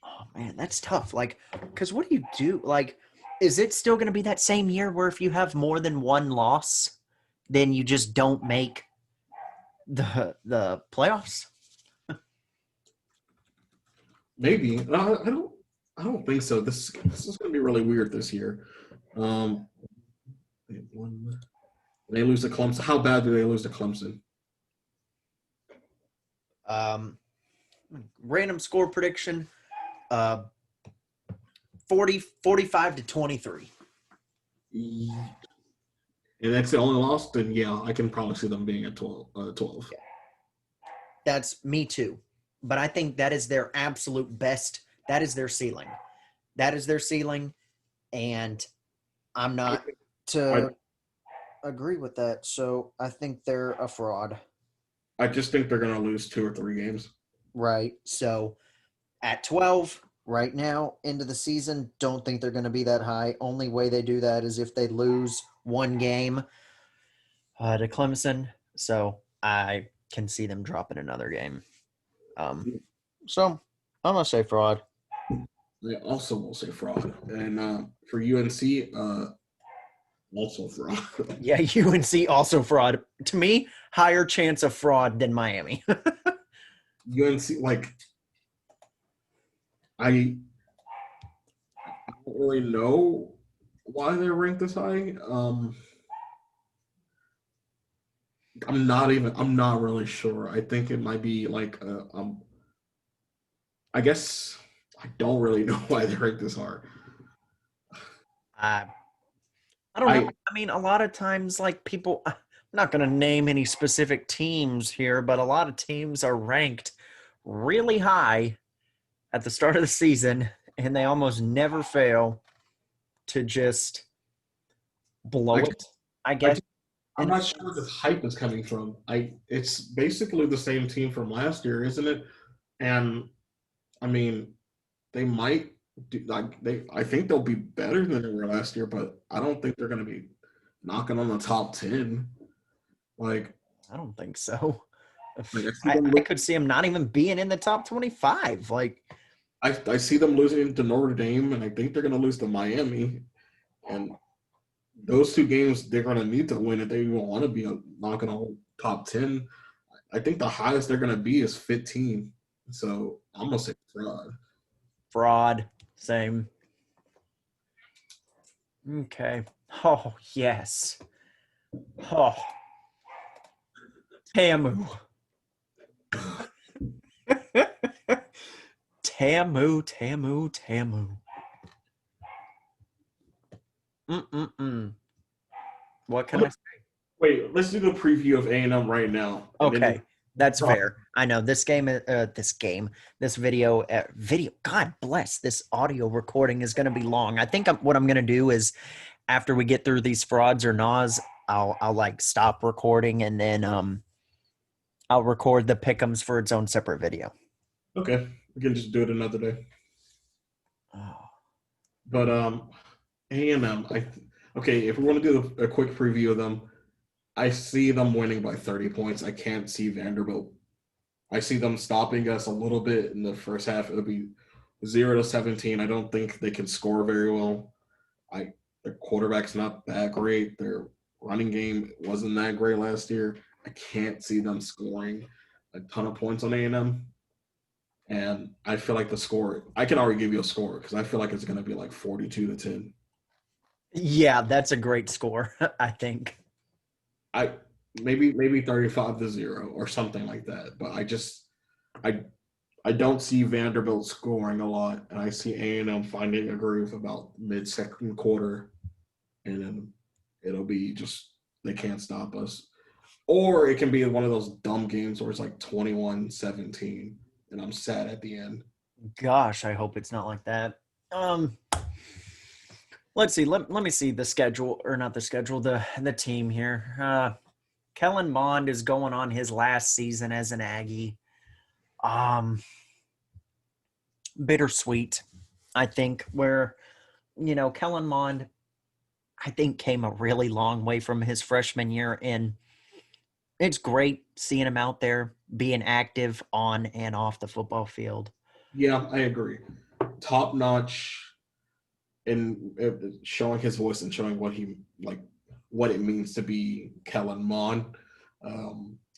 Oh man, that's tough. Like, because what do you do? Like, is it still going to be that same year where if you have more than one loss, then you just don't make the playoffs? Maybe I don't think so. This is going to be really weird this year. Um, they lose to Clemson. How bad do they lose to Clemson? Um, Random score prediction: uh, 45 to 23. And that's the only loss. Then yeah, I can probably see them being at 12. 12. That's me too. But I think that is their absolute best. That is their ceiling. That is their ceiling. And I'm not I to agree with that. So I think they're a fraud. I just think they're going to lose 2 or 3 games. Right. So at 12 right now into the season, don't think they're going to be that high. Only way they do that is if they lose one game to Clemson. So I can see them dropping another game. Um, So I'm gonna say fraud. I also will say fraud. And for UNC, also fraud. Yeah, UNC also fraud. To me, higher chance of fraud than Miami. UNC, like, I don't really know why they're ranked this high. I'm not really sure. I think it might be like, I guess I don't really know why they're ranked this hard. I I don't know. I I mean, a lot of times, like people, I'm not going to name any specific teams here, but a lot of teams are ranked really high at the start of the season, and they almost never fail to just I blow it, I I guess, I'm in a not sure where this sense. hype is coming from. It's basically the same team from last year, isn't it? And I mean, they might do like they. I think they'll be better than they were last year, but I don't think they're going to be knocking on the top 10. Like, I don't think so. I see I, them. I could see them not even being in the top 25. Like, I see them losing to Notre Dame, and I think they're going to lose to Miami. And those two games, they're going to need to win if they even want to be knocking on top 10. I think the highest they're going to be is 15. So I'm going to say fraud. fraud, same. Okay. Oh, yes. Oh, Tamu. Tamu, Tamu, Tamu. Mm-mm-mm. What can I say? Wait, let's do the preview of A&M right now, and then Okay, that's talk. fair. I know this game, this video. God bless, this audio recording is going to be long. I think what I'm going to do is after we get through these frauds or naws, I'll like stop recording and then I'll record the pick'ems for its own separate video. Okay, we can just do it another day. Oh, But A&M, okay. If we want to do a quick preview of them, I see them winning by 30 points. I can't see Vanderbilt. I see them stopping us a little bit in the first half. It'll be 0-17. I don't think they can score very well. I Their quarterback's not that great. Their running game wasn't that great last year. I can't see them scoring a ton of points on A&M. And I feel like the score, I can already give you a score because I feel like it's going to be like 42-10. yeah, that's a great score. I think. I maybe 35-0 or something like that. But I I don't see Vanderbilt scoring a lot, and I see A&M finding a groove about mid second quarter, and then it'll be just they can't stop us. Or it can be one of those dumb games where it's like 21-17, and I'm sad at the end. Gosh, I hope it's not like that. Um, let's see. Let me see the schedule, or not the schedule, the team here. Kellen Mond is going on his last season as an Aggie. Um, bittersweet, I think, where Kellen Mond, I think, came a really long way from his freshman year, and it's great seeing him out there being active on and off the football field. Yeah, I agree. Top notch in showing his voice and showing what he like, what it means to be Kellen Mond.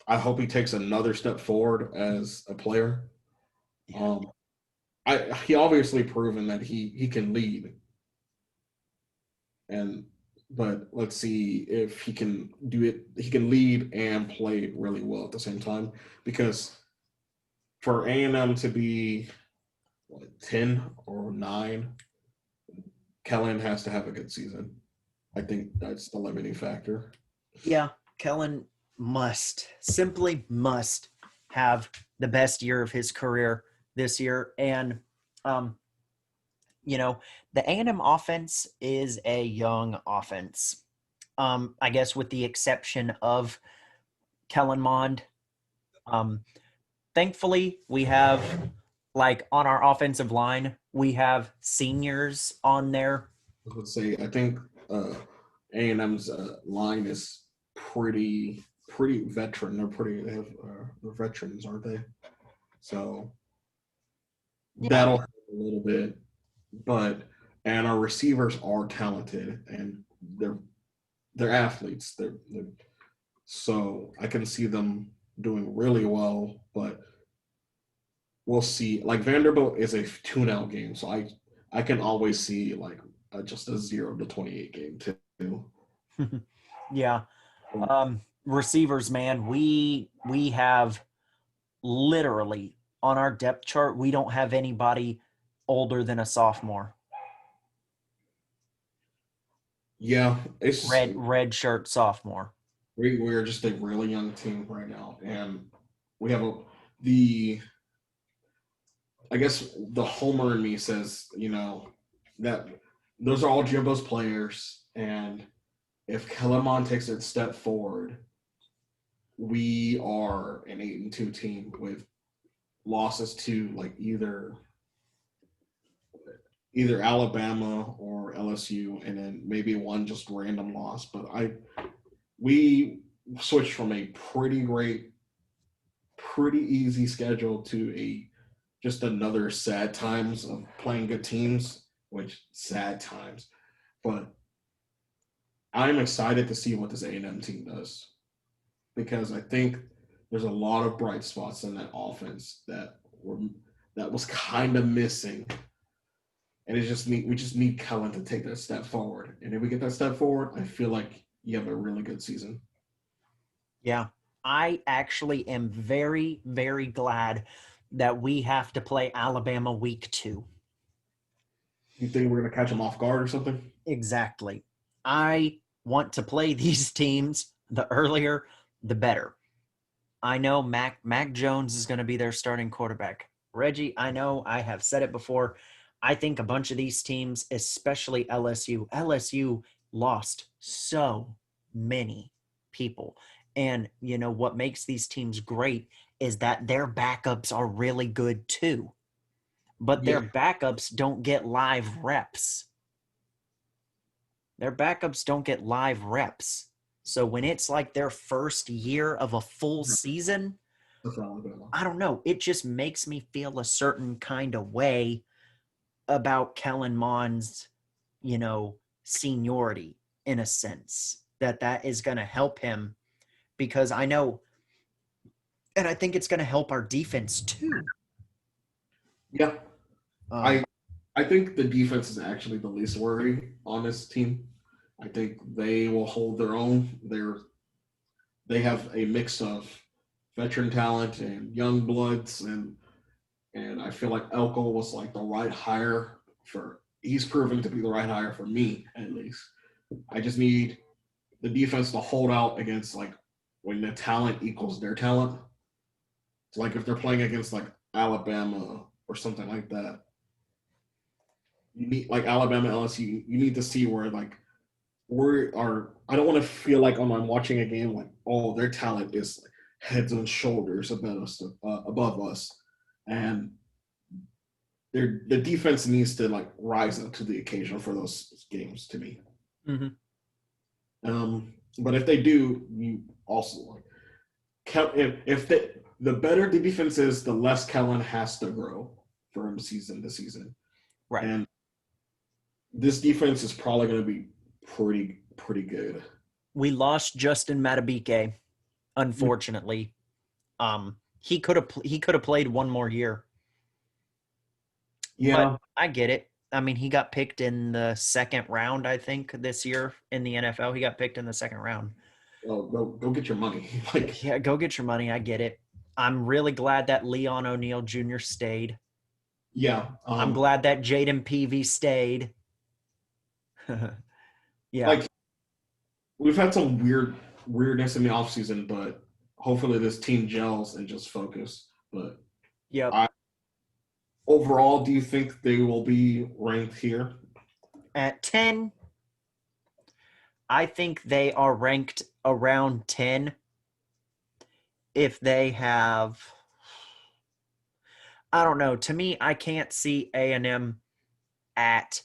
I hope he takes another step forward as a player. Yeah. Um, he obviously proven that he can lead, and but let's see if he can do it. He can lead and play really well at the same time because for A&M to be 10 or 9, Kellen has to have a good season. I think that's the limiting factor. Yeah, Kellen simply must have the best year of his career this year. And, um, the A&M offense is a young offense. I guess with the exception of Kellen Mond. Um, thankfully, we have, like, on our offensive line, we have seniors on there. Let's say I think A&M's line is pretty veteran. They have they're veterans, aren't they? So Yeah. That'll help a little bit, but and our receivers are talented and they're they're athletes. So I can see them doing really well, but we'll see. Like Vanderbilt is a tune-out game, so I can always see like just a 0-28 game too. Yeah. Receivers, man, we have literally on our depth chart, we don't have anybody older than a sophomore. Yeah, it's Red shirt sophomore. we're just a really young team right now, and we have the I guess the homer in me says that those are all Jimbo's players, and if Kellerman takes a step forward, we are an 8-2 team with losses to like either Alabama or LSU, and then maybe one just random loss. But we switched from a pretty easy schedule to a just another sad times of playing good teams, which sad times. But I'm excited to see what this A&M team does because I think there's a lot of bright spots in that offense that was kind of missing, and we just need Kellen to take that step forward. And if we get that step forward, I feel like you have a really good season. Yeah. I actually am very, very glad that we have to play Alabama week 2. You think we're gonna catch them off guard or something? Exactly. I want to play these teams the earlier, the better. I know Mac Jones is going to be their starting quarterback. Reggie, I know I have said it before. I think a bunch of these teams, especially LSU lost so many people. And you know what makes these teams great is that their backups are really good too. But their Yeah, backups don't get live reps. Their backups don't get live reps. So when it's like their first year of a full season, that's Alabama. I don't know. It just makes me feel a certain kind of way about Kellen Mond's, seniority in a sense that is going to help him because I know, and I think it's going to help our defense too. Yeah, Um, I I think the defense is actually the least worry on this team. I think they will hold their own. They have a mix of veteran talent and young bloods, and I feel like Elko was like the right hire for. He's proven to be the right hire for me at least. I just need the defense to hold out against like when the talent equals their talent. It's like if they're playing against like Alabama or something like that, you need like Alabama LSU. You need to see where like we are. I don't want to feel like I'm watching a game like oh their talent is like, heads and shoulders above us, and the defense needs to like rise up to the occasion for those games to me. mhm. But if they do, you also like if the better the defense is, the less Kellen has to grow from season to season. Right. And this defense is probably going to be pretty good. We lost Justin Matabike, unfortunately. He could have played one more year, but Yeah. I get it. I mean, he got picked in the second round, I think, this year in the NFL. He got picked in the second round. Well, go get your money. Like Yeah, go get your money. I get it. I'm really glad that Leon O'Neal Jr. stayed. yeah. I'm glad that Jaden Peavy stayed. Yeah. Like we've had some weirdness in the offseason, but hopefully this team gels and just focus. But Yep. I overall, do you think they will be ranked here? At 10, I think they are ranked around 10 if they have, I don't know. To me, I can't see A&M at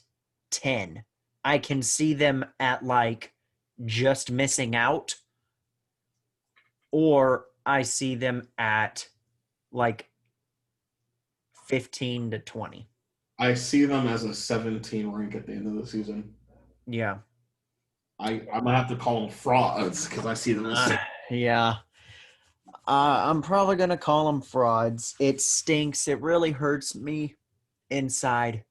10. I can see them at like just missing out, or I see them at like 15-20. I see them as a 17 rank at the end of the season. Yeah. I'm gonna have to call them frauds because I see them as Yeah. I'm probably going to call them frauds. It stinks. It really hurts me inside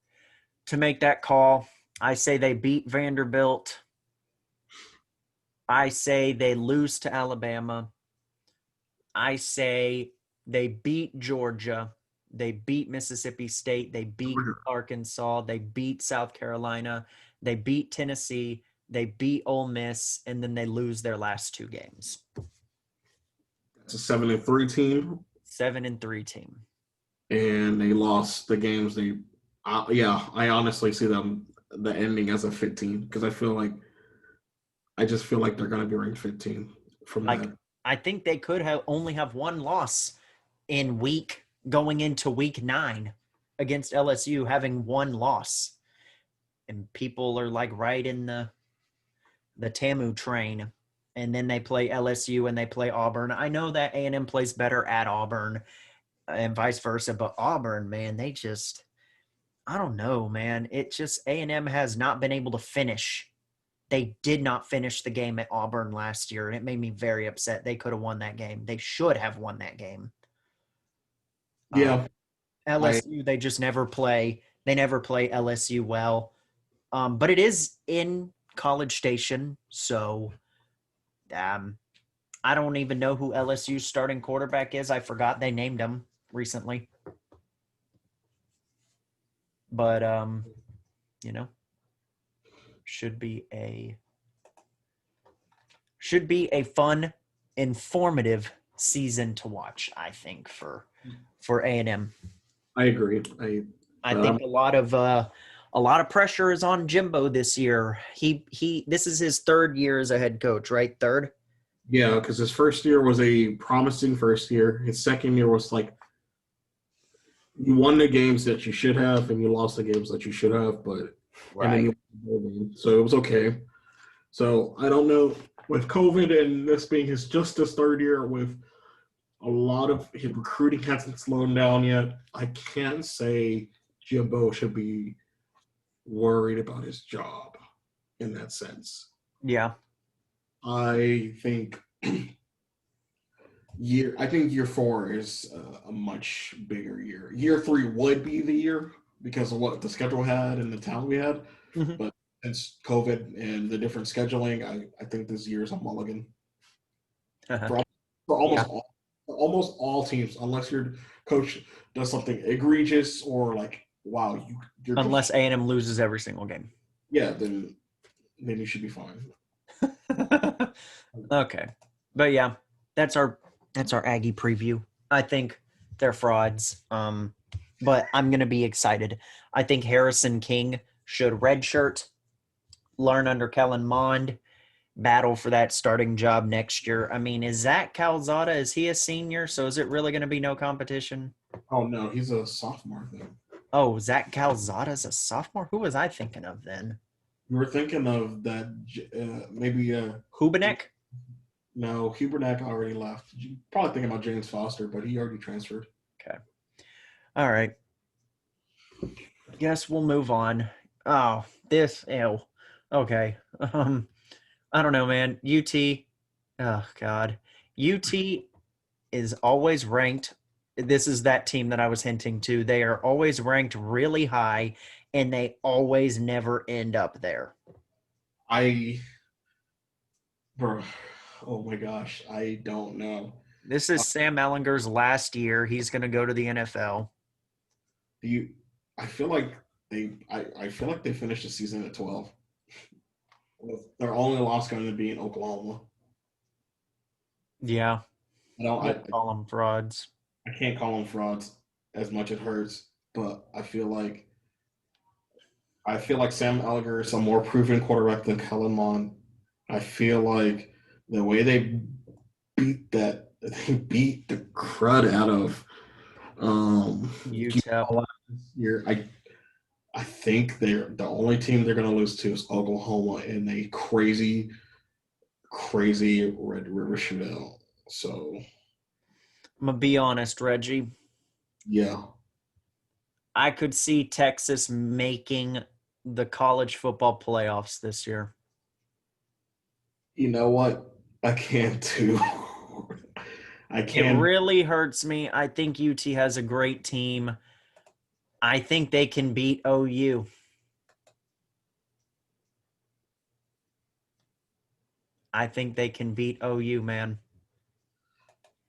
to make that call. I say they beat Vanderbilt. I say they lose to Alabama. I say they beat Georgia. They beat Mississippi State. They beat Arkansas. They beat South Carolina. They beat Tennessee. They beat Ole Miss, and then they lose their last two games. It's a 7-3 team. 7-3 team. And they lost the games. I honestly see them the ending as a 15 because I just feel like they're gonna be ranked 15 from Like, that. I think they could have only have one loss going into week 9 against LSU, having one loss. And people are like right in the Tamu train, and then they play LSU and they play Auburn. I know that A&M plays better at Auburn and vice versa, but Auburn, man, I don't know, man. It just A&M has not been able to finish. They did not finish the game at Auburn last year, and it made me very upset. They could have won that game. They should have won that game. Yeah, I LSU, they just never play. They never play LSU well. But it is in College Station, so I don't even know who LSU's starting quarterback is. I forgot they named him recently. But you know, should be a fun, informative season to watch, I think, for A&M. I agree. I think a lot of pressure is on Jimbo this year. This is his third year as a head coach, right? Third? Yeah, because his first year was a promising first year. His second year was like you won the games that you should have, and you lost the games that you should have, and then so it was okay. So I don't know with COVID and this being just his third year with a lot of his recruiting hasn't slowed down yet. I can't say Jimbo should be worried about his job in that sense. Yeah. I think year 4 is a much bigger year. Year 3 would be the year because of what the schedule had and the talent we had. Mm-hmm. But since COVID and the different scheduling, I think this year is a mulligan for almost all teams, unless your coach does something egregious or like, wow, unless A&M loses every single game. Yeah, then you should be fine. Okay, but yeah, that's our Aggie preview. I think they're frauds, but I'm gonna be excited. I think Harrison King should redshirt, learn under Kellen Mond, battle for that starting job next year. I mean, is Zach Calzada, is he a senior? So is it really going to be no competition? Oh, no, he's a sophomore then. Oh, Zach Calzada's a sophomore? Who was I thinking of then? You were thinking of that maybe Hubenek? No, Hubernack already left. You're probably thinking about James Foster, but he already transferred. Okay. All right. Guess we'll move on. Oh, ew. Okay. I don't know, man. UT. Oh God. UT is always ranked. This is that team that I was hinting to. They are always ranked really high, and they always never end up there. Bro, oh my gosh, I don't know. This is Sam Ehlinger's last year. He's going to go to the NFL. I feel like they finished the season at 12. With their only loss going to be in Oklahoma. Yeah. I call them frauds. I can't call them frauds as much it hurts, but I feel like Sam Ehlinger is a more proven quarterback than Kellen Mond. I feel like the way they beat the crud out of UTEP last year. I think they're the only team they're going to lose to is Oklahoma in a crazy Red River shootout. So I'm gonna be honest, Reggie. Yeah. I could see Texas making the college football playoffs this year. You know what? I can too. I It can. really hurts me. I think UT has a great team. I think they can beat OU. I think they can beat OU, man.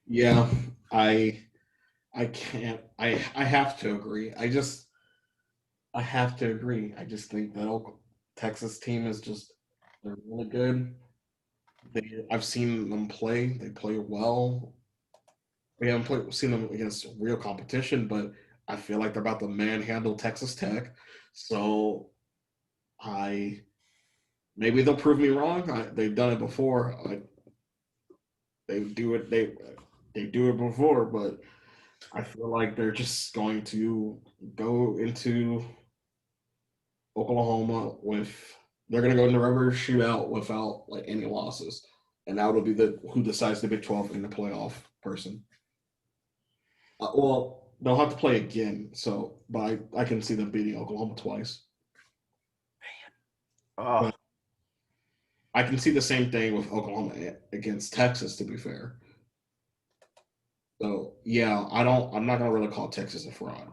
Yeah, I I can't. I have to agree. I have to agree. I just think that Texas team is just they're really good. I've seen them play. They play well. We haven't seen them against real competition, but I feel like they're about to manhandle Texas Tech. So I maybe they'll prove me wrong. They've done it before. They do it. They do it before, but I feel like they're just going to go into Oklahoma with they're going to go in the rubber shootout without like any losses, and that will be the who decides the Big 12 in the playoff person. Well, they'll have to play again, so but I can see them beating Oklahoma twice. Oh, But I can see the same thing with Oklahoma against Texas. To be fair, so yeah, I don't. I'm not gonna really call Texas a fraud.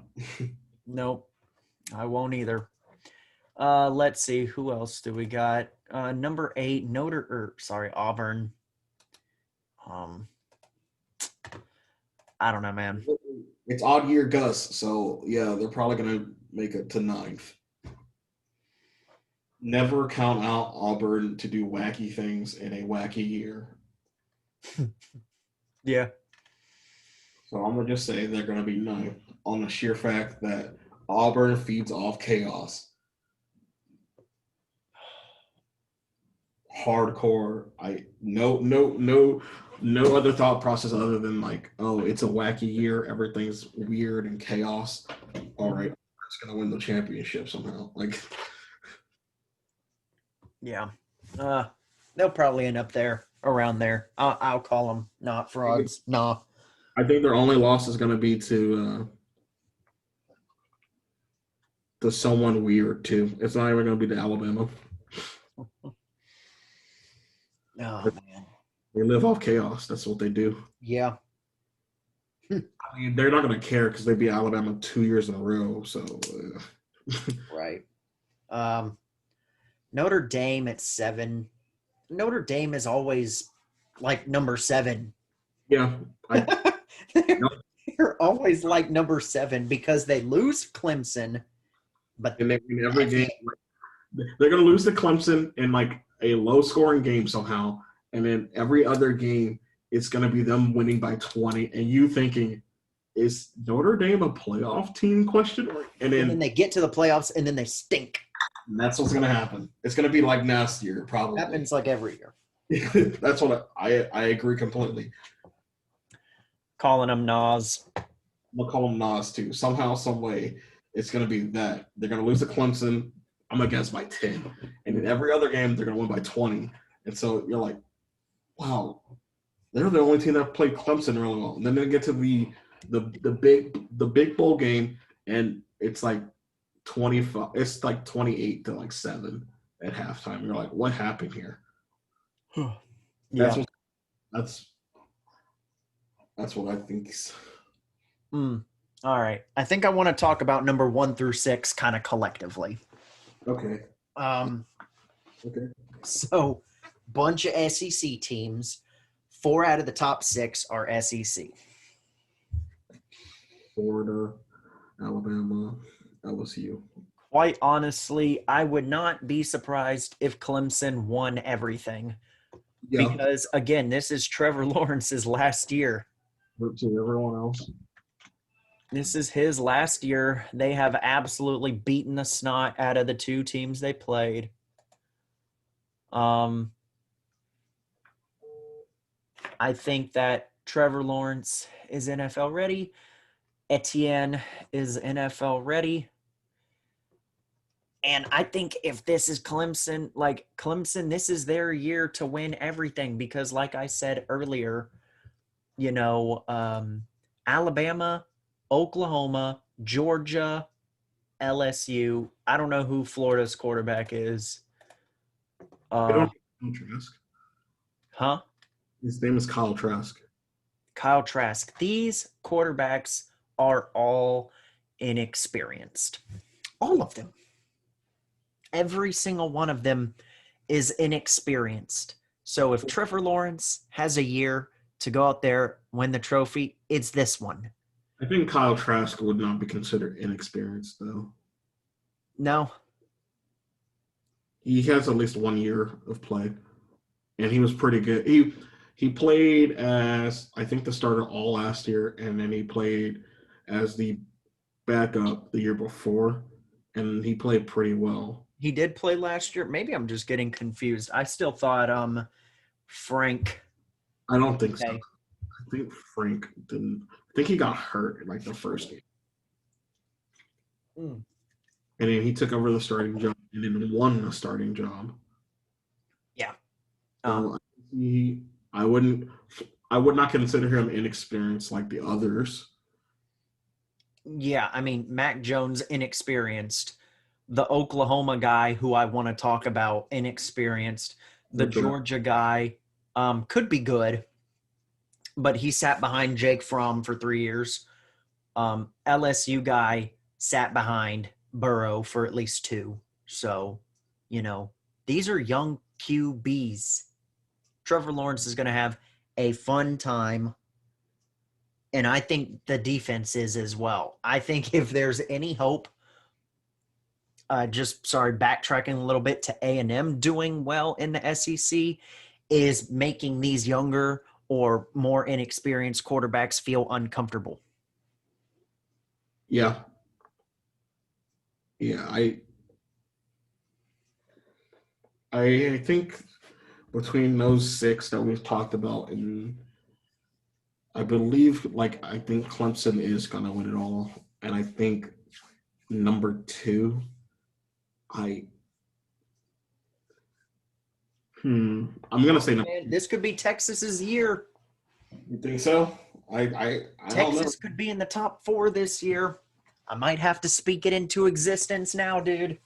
nope. I won't either. Let's see. Who else do we got? Number 8, Auburn. Um, I don't know, man. It's odd year Gus, so yeah, they're probably gonna make it to ninth. Never count out Auburn to do wacky things in a wacky year. Yeah. So I'm gonna just say they're gonna be ninth on the sheer fact that Auburn feeds off chaos. Hardcore. No other thought process other than like, oh, it's a wacky year, everything's weird and chaos. All right, it's gonna win the championship somehow. Like Yeah. They'll probably end up there, around there. I'll call them not frauds. Nah. I think their only loss is gonna be to someone weird too. It's not even gonna be to Alabama. Oh man. They live off chaos. That's what they do. Yeah. I mean, they're not going to care because they beat Alabama 2 years in a row. So, Right. Um, Notre Dame at 7. Notre Dame is always like number 7. yeah, I, They're always like number 7 because they lose Clemson, but and they win every that's game. it. They're going to lose to Clemson in like a low-scoring game somehow, and then every other game it's going to be them winning by 20. And you thinking, is Notre Dame a playoff team? Question mark. And then they get to the playoffs and then they stink. That's what's going to happen. It's going to be like last year, probably. Happens like every year. That's what I agree completely. Calling them Nas. We'll call them Nas too. Somehow, some way, it's going to be that they're going to lose to Clemson. I'm gonna guess by 10, and in every other game they're going to win by 20. And so you're like, wow, they're the only team that played Clemson really well. And then they get to the big bowl game, and it's like 25. It's like 28 to like 7 at halftime. You're like, what happened here? Yeah. That's what I think. All right. I think I want to talk about number 1 through 6 kind of collectively. Okay. Okay. So, bunch of SEC teams. 4 out of the top 6 are SEC. Florida, Alabama, LSU. Quite honestly, I would not be surprised if Clemson won everything. Yeah. Because, again, this is Trevor Lawrence's last year. To everyone else. This is his last year. They have absolutely beaten the snot out of the 2 teams they played. I think that Trevor Lawrence is NFL ready. Etienne is NFL ready. And I think if this is Clemson, this is their year to win everything because, like I said earlier, Alabama, Oklahoma, Georgia, LSU. I don't know who Florida's quarterback is. They don't Uh, Kyle Trask. huh? His name is Kyle Trask. Kyle Trask. These quarterbacks are all inexperienced. All of them. Every single one of them is inexperienced. So if Trevor Lawrence has a year to go out there, win the trophy, it's this one. I think Kyle Trask would not be considered inexperienced, though. No, He has at least 1 year of play, and he was pretty good. He played as I think the starter all last year, and then he played as the backup the year before, and he played pretty well. he did play last year. Maybe I'm just getting confused. I still thought Frank. I don't think so. Okay. I think Frank didn't. I think he got hurt in like the first game, Mm. and then he took over the starting job and then won the starting job. Yeah. So I wouldn't, I would not consider him inexperienced like the others. Yeah, I mean, Mac Jones, inexperienced. The Oklahoma guy, who I want to talk about, inexperienced. The Georgia guy could be good, but he sat behind Jake Fromm for 3 years. LSU guy sat behind Burrow for at least 2. So, these are young QBs. Trevor Lawrence is going to have a fun time. And I think the defense is as well. I think if there's any hope, backtracking a little bit to A&M doing well in the SEC, is making these younger or more inexperienced quarterbacks feel uncomfortable. Yeah, yeah. I think between those six that we've talked about, and I believe, I think Clemson is gonna win it all, and I think number two, I I'm gonna say number. Man, this could be Texas's year. You think so? I don't know. Texas could be in the top 4 this year. I might have to speak it into existence now, dude.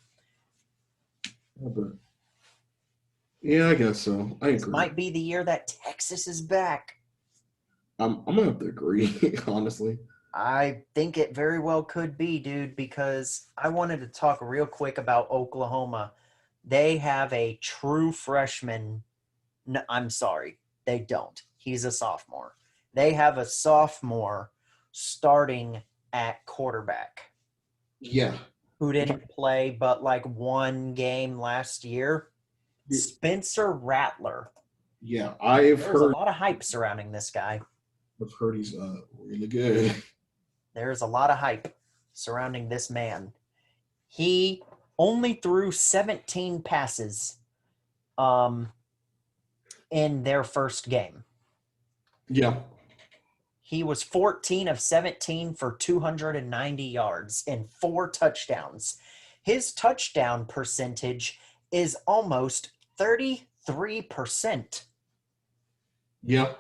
Yeah, I guess so. I This agree. might be the year that Texas is back. I'm gonna have to agree, honestly. I think it very well could be, dude, because I wanted to talk real quick about Oklahoma. They have a true freshman. No, I'm sorry, they don't. He's a sophomore. They have a sophomore starting at quarterback Yeah, who didn't play but like 1 game last year. Spencer Rattler. yeah. There's a lot of hype surrounding this guy. I've heard he's really good. There's a lot of hype surrounding this man. He only threw 17 passes in their first game. Yeah. He was 14 of 17 for 290 yards and 4 touchdowns. His touchdown percentage is almost 33%. Yeah.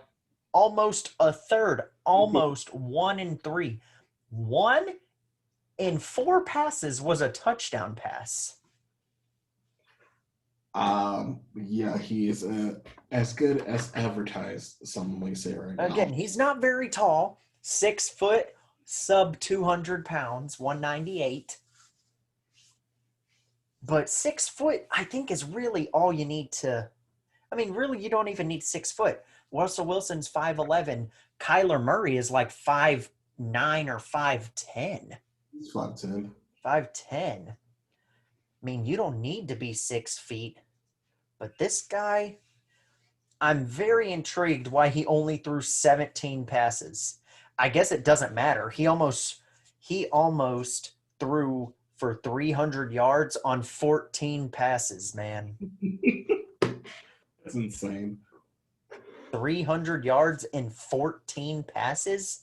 Almost a third. Almost 1 in 3. 1 in 4 passes was a touchdown pass. Yeah, he is as good as advertised, some might say right now. Again, he's not very tall. 6 foot, sub 200 pounds, 198. But 6 foot, I think, is really all you need to. I mean, really, you don't even need 6 foot. Russell Wilson's 5'11. Kyler Murray is like 5'9 or 5'10. He's 5'10. 5'10. I mean, you don't need to be 6 feet. But this guy, I'm very intrigued why he only threw 17 passes. I guess it doesn't matter. He almost threw for 300 yards on 14 passes, man. That's insane. 300 yards in 14 passes?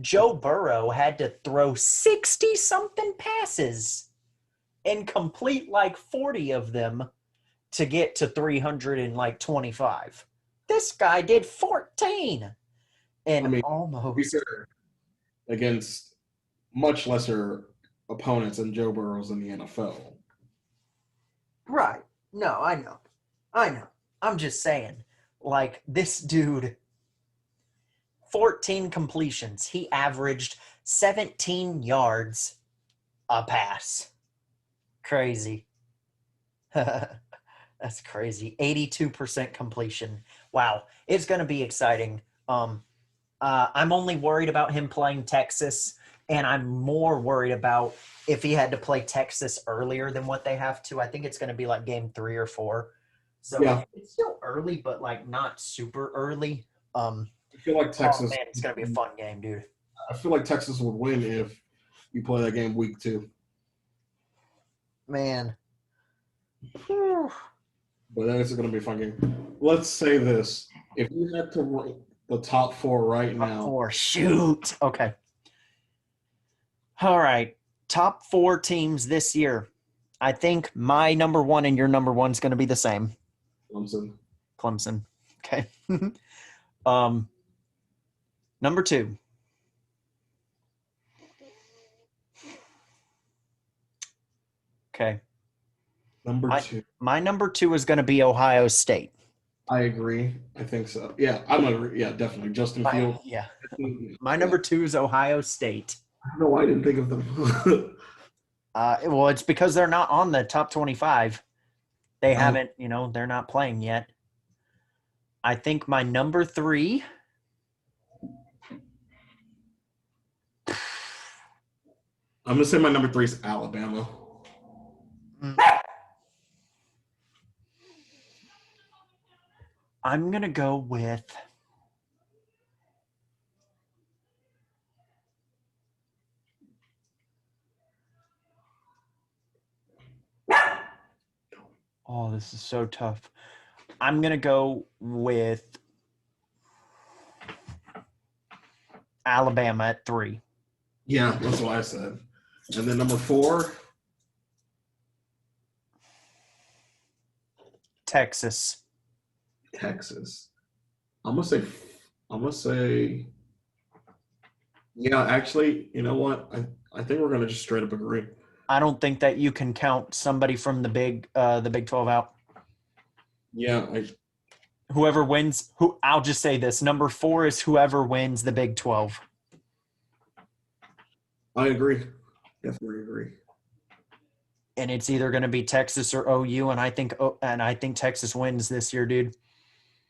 Joe Burrow had to throw 60-something passes and complete like 40 of them to get to 325. This guy did 14 and I mean, almost. we said against much lesser opponents and Joe Burrow's in the NFL. Right. No, I know. I know. I'm just saying, like, this dude, 14 completions. He averaged 17 yards a pass. Crazy. That's crazy. 82% completion. Wow. It's going to be exciting. I'm only worried about him playing Texas, and I'm more worried about if he had to play Texas earlier than what they have to. I think it's going to be like game 3 or 4. So Yeah, it's still early, but like not super early. Um, I feel like oh Texas. man, it's going to be a fun game, dude. I feel like Texas would win if you play that game week 2. Man. Whew. But that is going to be a fun game. Let's say this: if you had to rank the top 4 right Top now, 4. Shoot. Okay. All right. Top 4 teams this year. I think my number 1 and your number 1 is going to be the same. Clemson. Clemson. Okay. um, number 2. Okay. Number My, 2. my number 2 is going to be Ohio State. I agree. I think so. Yeah, I'm agree. Yeah, definitely. Justin Fields. Yeah. My Yeah. number 2 is Ohio State. I don't know why I didn't think of them. Well, it's because they're not on the top 25. They Um, haven't, they're not playing yet. I think my number 3. I'm gonna say my number 3 is Alabama. I'm going to go with oh, this is so tough. I'm going to go with Alabama at 3. Yeah, that's what I said. And then number 4, Texas. Texas. I'm gonna say. I'm gonna say. Yeah, actually, you know what? I think we're gonna just straight up agree. I don't think that you can count somebody from the Big 12 out. Yeah, Whoever wins, I'll just say this, number 4 is whoever wins the Big 12. I agree. Definitely agree. And it's either going to be Texas or OU, and I think Texas wins this year, dude.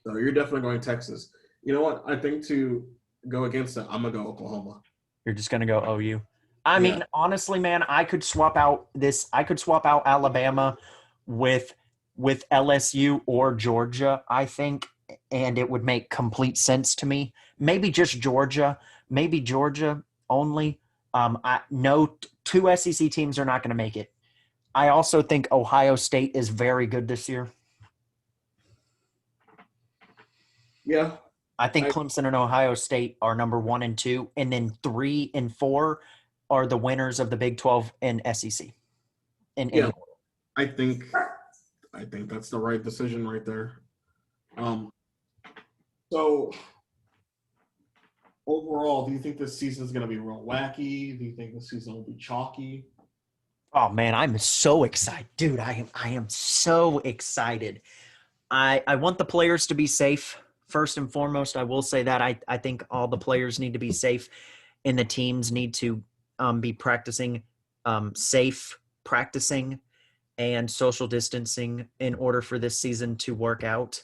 So you're definitely going Texas. You know what? I think to go against that, I'm gonna go Oklahoma. You're just going to go OU. I Yeah, mean, honestly, man, I could swap out Alabama with LSU or Georgia, I think, and it would make complete sense to me. Maybe just Georgia, maybe Georgia only. I no 2 SEC teams are not going to make it. I also think Ohio State is very good this year. yeah. I think I Clemson and Ohio State are number 1 and 2, and then 3 and 4 are the winners of the Big 12 and SEC. In yeah. any I think I think that's the right decision right there. Um. So overall, do you think this season is gonna be real wacky? Do you think this season will be chalky? oh man, I'm so excited, dude. I am so excited. I want the players to be safe first and foremost. I will say that I think all the players need to be safe, and the teams need to be practicing safe practicing and social distancing in order for this season to work out.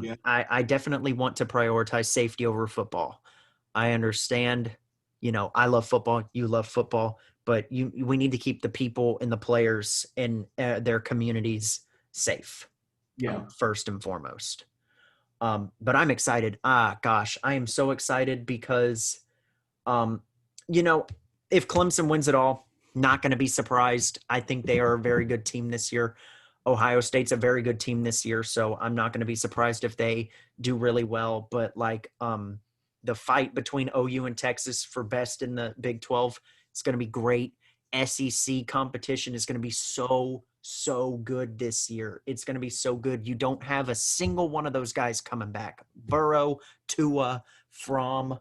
Yeah, I definitely want to prioritize safety over football. I understand, I love football, you love football, but we need to keep the people and the players in their communities safe, yeah, first and foremost. But I'm excited. Gosh, I am so excited because, um, you know, if Clemson wins it all, not going to be surprised. I think they are a very good team this year. Ohio State's a very good team this year, so I'm not going to be surprised if they do really well. But the fight between OU and Texas for best in the Big 12 is going to be great. SEC competition is going to be so good this year. It's going to be so good. You don't have a single one of those guys coming back. Burrow, Tua, From,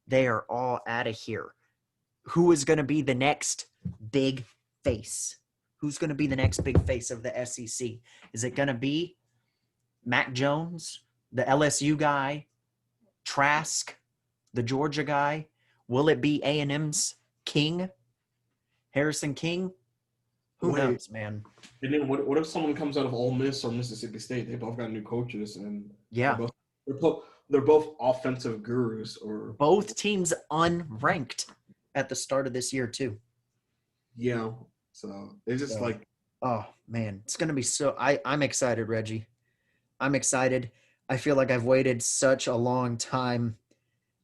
they are all out of here. Who is going to be the next big face. Who's going to be the next big face of the SEC? Is it going to be Mac Jones, the LSU guy, Trask, the Georgia guy? Will it be A&M's King, Harrison King? Who Wait, knows, man? and then what if someone comes out of Ole Miss or Mississippi State? They both got new coaches, and they're Yeah, both they're both offensive gurus. Or both teams unranked at the start of this year too. yeah, so it's just So, like oh man, it's gonna be so. I'm excited, Reggie. I'm excited. I feel like I've waited such a long time.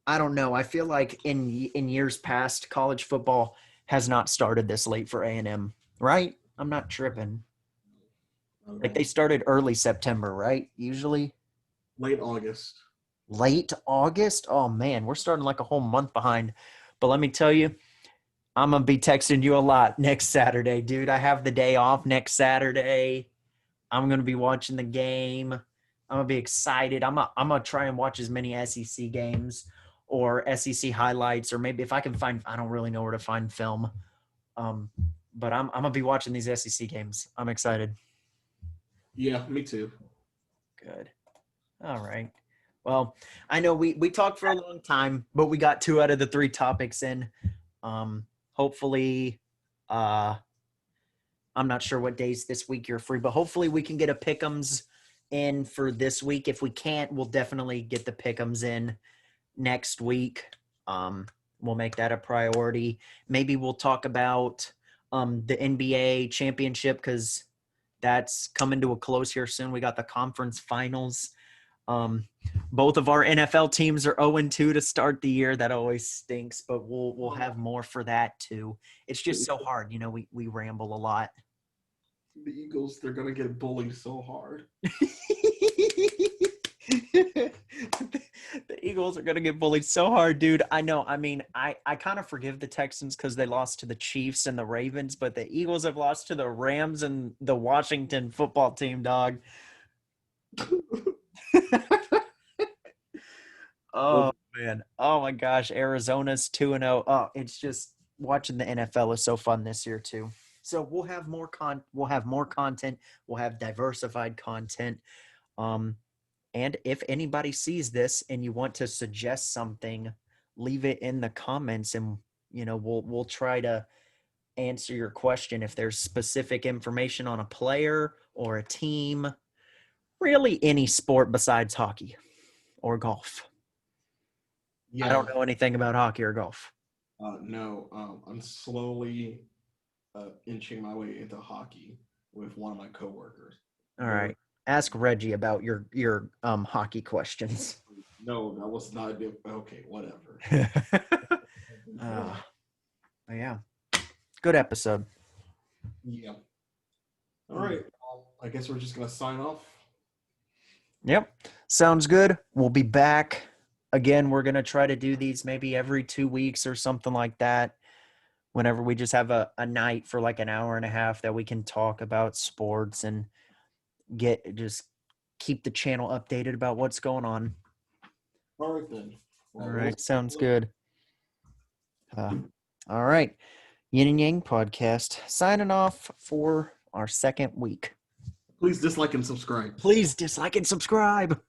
I don't know. I feel like in years past, college football has not started this late for A&M, right? I'm not tripping. I don't Like they know, started early September, right? Usually late August. late August. Oh man, we're starting like a whole month behind. But let me tell you, I'm gonna be texting you a lot next Saturday, dude. I have the day off next Saturday. I'm gonna be watching the game. I'm gonna be excited. I'm gonna try and watch as many SEC games or SEC highlights, or maybe if I can find. I don't really know where to find film. Um, but I'm gonna be watching these SEC games. I'm excited. Yeah, me too. Good. All right. Well, I know we talked for a long time, but we got 2 out of the 3 topics in. Hopefully, I'm not sure what days this week you're free, but hopefully we can get a pick'ems in for this week. If we can't, we'll definitely get the pick'ems in next week. We'll make that a priority. Maybe we'll talk about the NBA championship because that's coming to a close here soon. We got the conference finals. Both of our NFL teams are 0-2 to start the year. That always stinks, but we'll have more for that too. It's just so hard, we ramble a lot. The Eagles, they're gonna get bullied so hard. The Eagles are gonna get bullied so hard, dude. I know. I mean, I kind of forgive the Texans because they lost to the Chiefs and the Ravens, but the Eagles have lost to the Rams and the Washington football team, dog. Oh man. Oh my gosh. Arizona's 2-0. Oh, it's just watching the NFL is so fun this year too. So we'll have more content. We'll have diversified content. And if anybody sees this and you want to suggest something, leave it in the comments and we'll try to answer your question if there's specific information on a player or a team, really any sport besides hockey or golf. I Yeah, don't know anything about hockey or golf. no, I'm slowly inching my way into hockey with one of my coworkers. All Very right. Ask Reggie about your hockey questions. no, that was not okay. Whatever. uh, yeah. Good episode. Yeah. All right. Well, I guess we're just gonna sign off. Yep. Sounds good. We'll be back. Again, we're going to try to do these maybe every 2 weeks or something like that. Whenever we just have a night for like an hour and a half that we can talk about sports and just keep the channel updated about what's going on. All right then. All right. Sounds good. All right. Yin and Yang podcast signing off for our second week. Please dislike and subscribe. Please dislike and subscribe.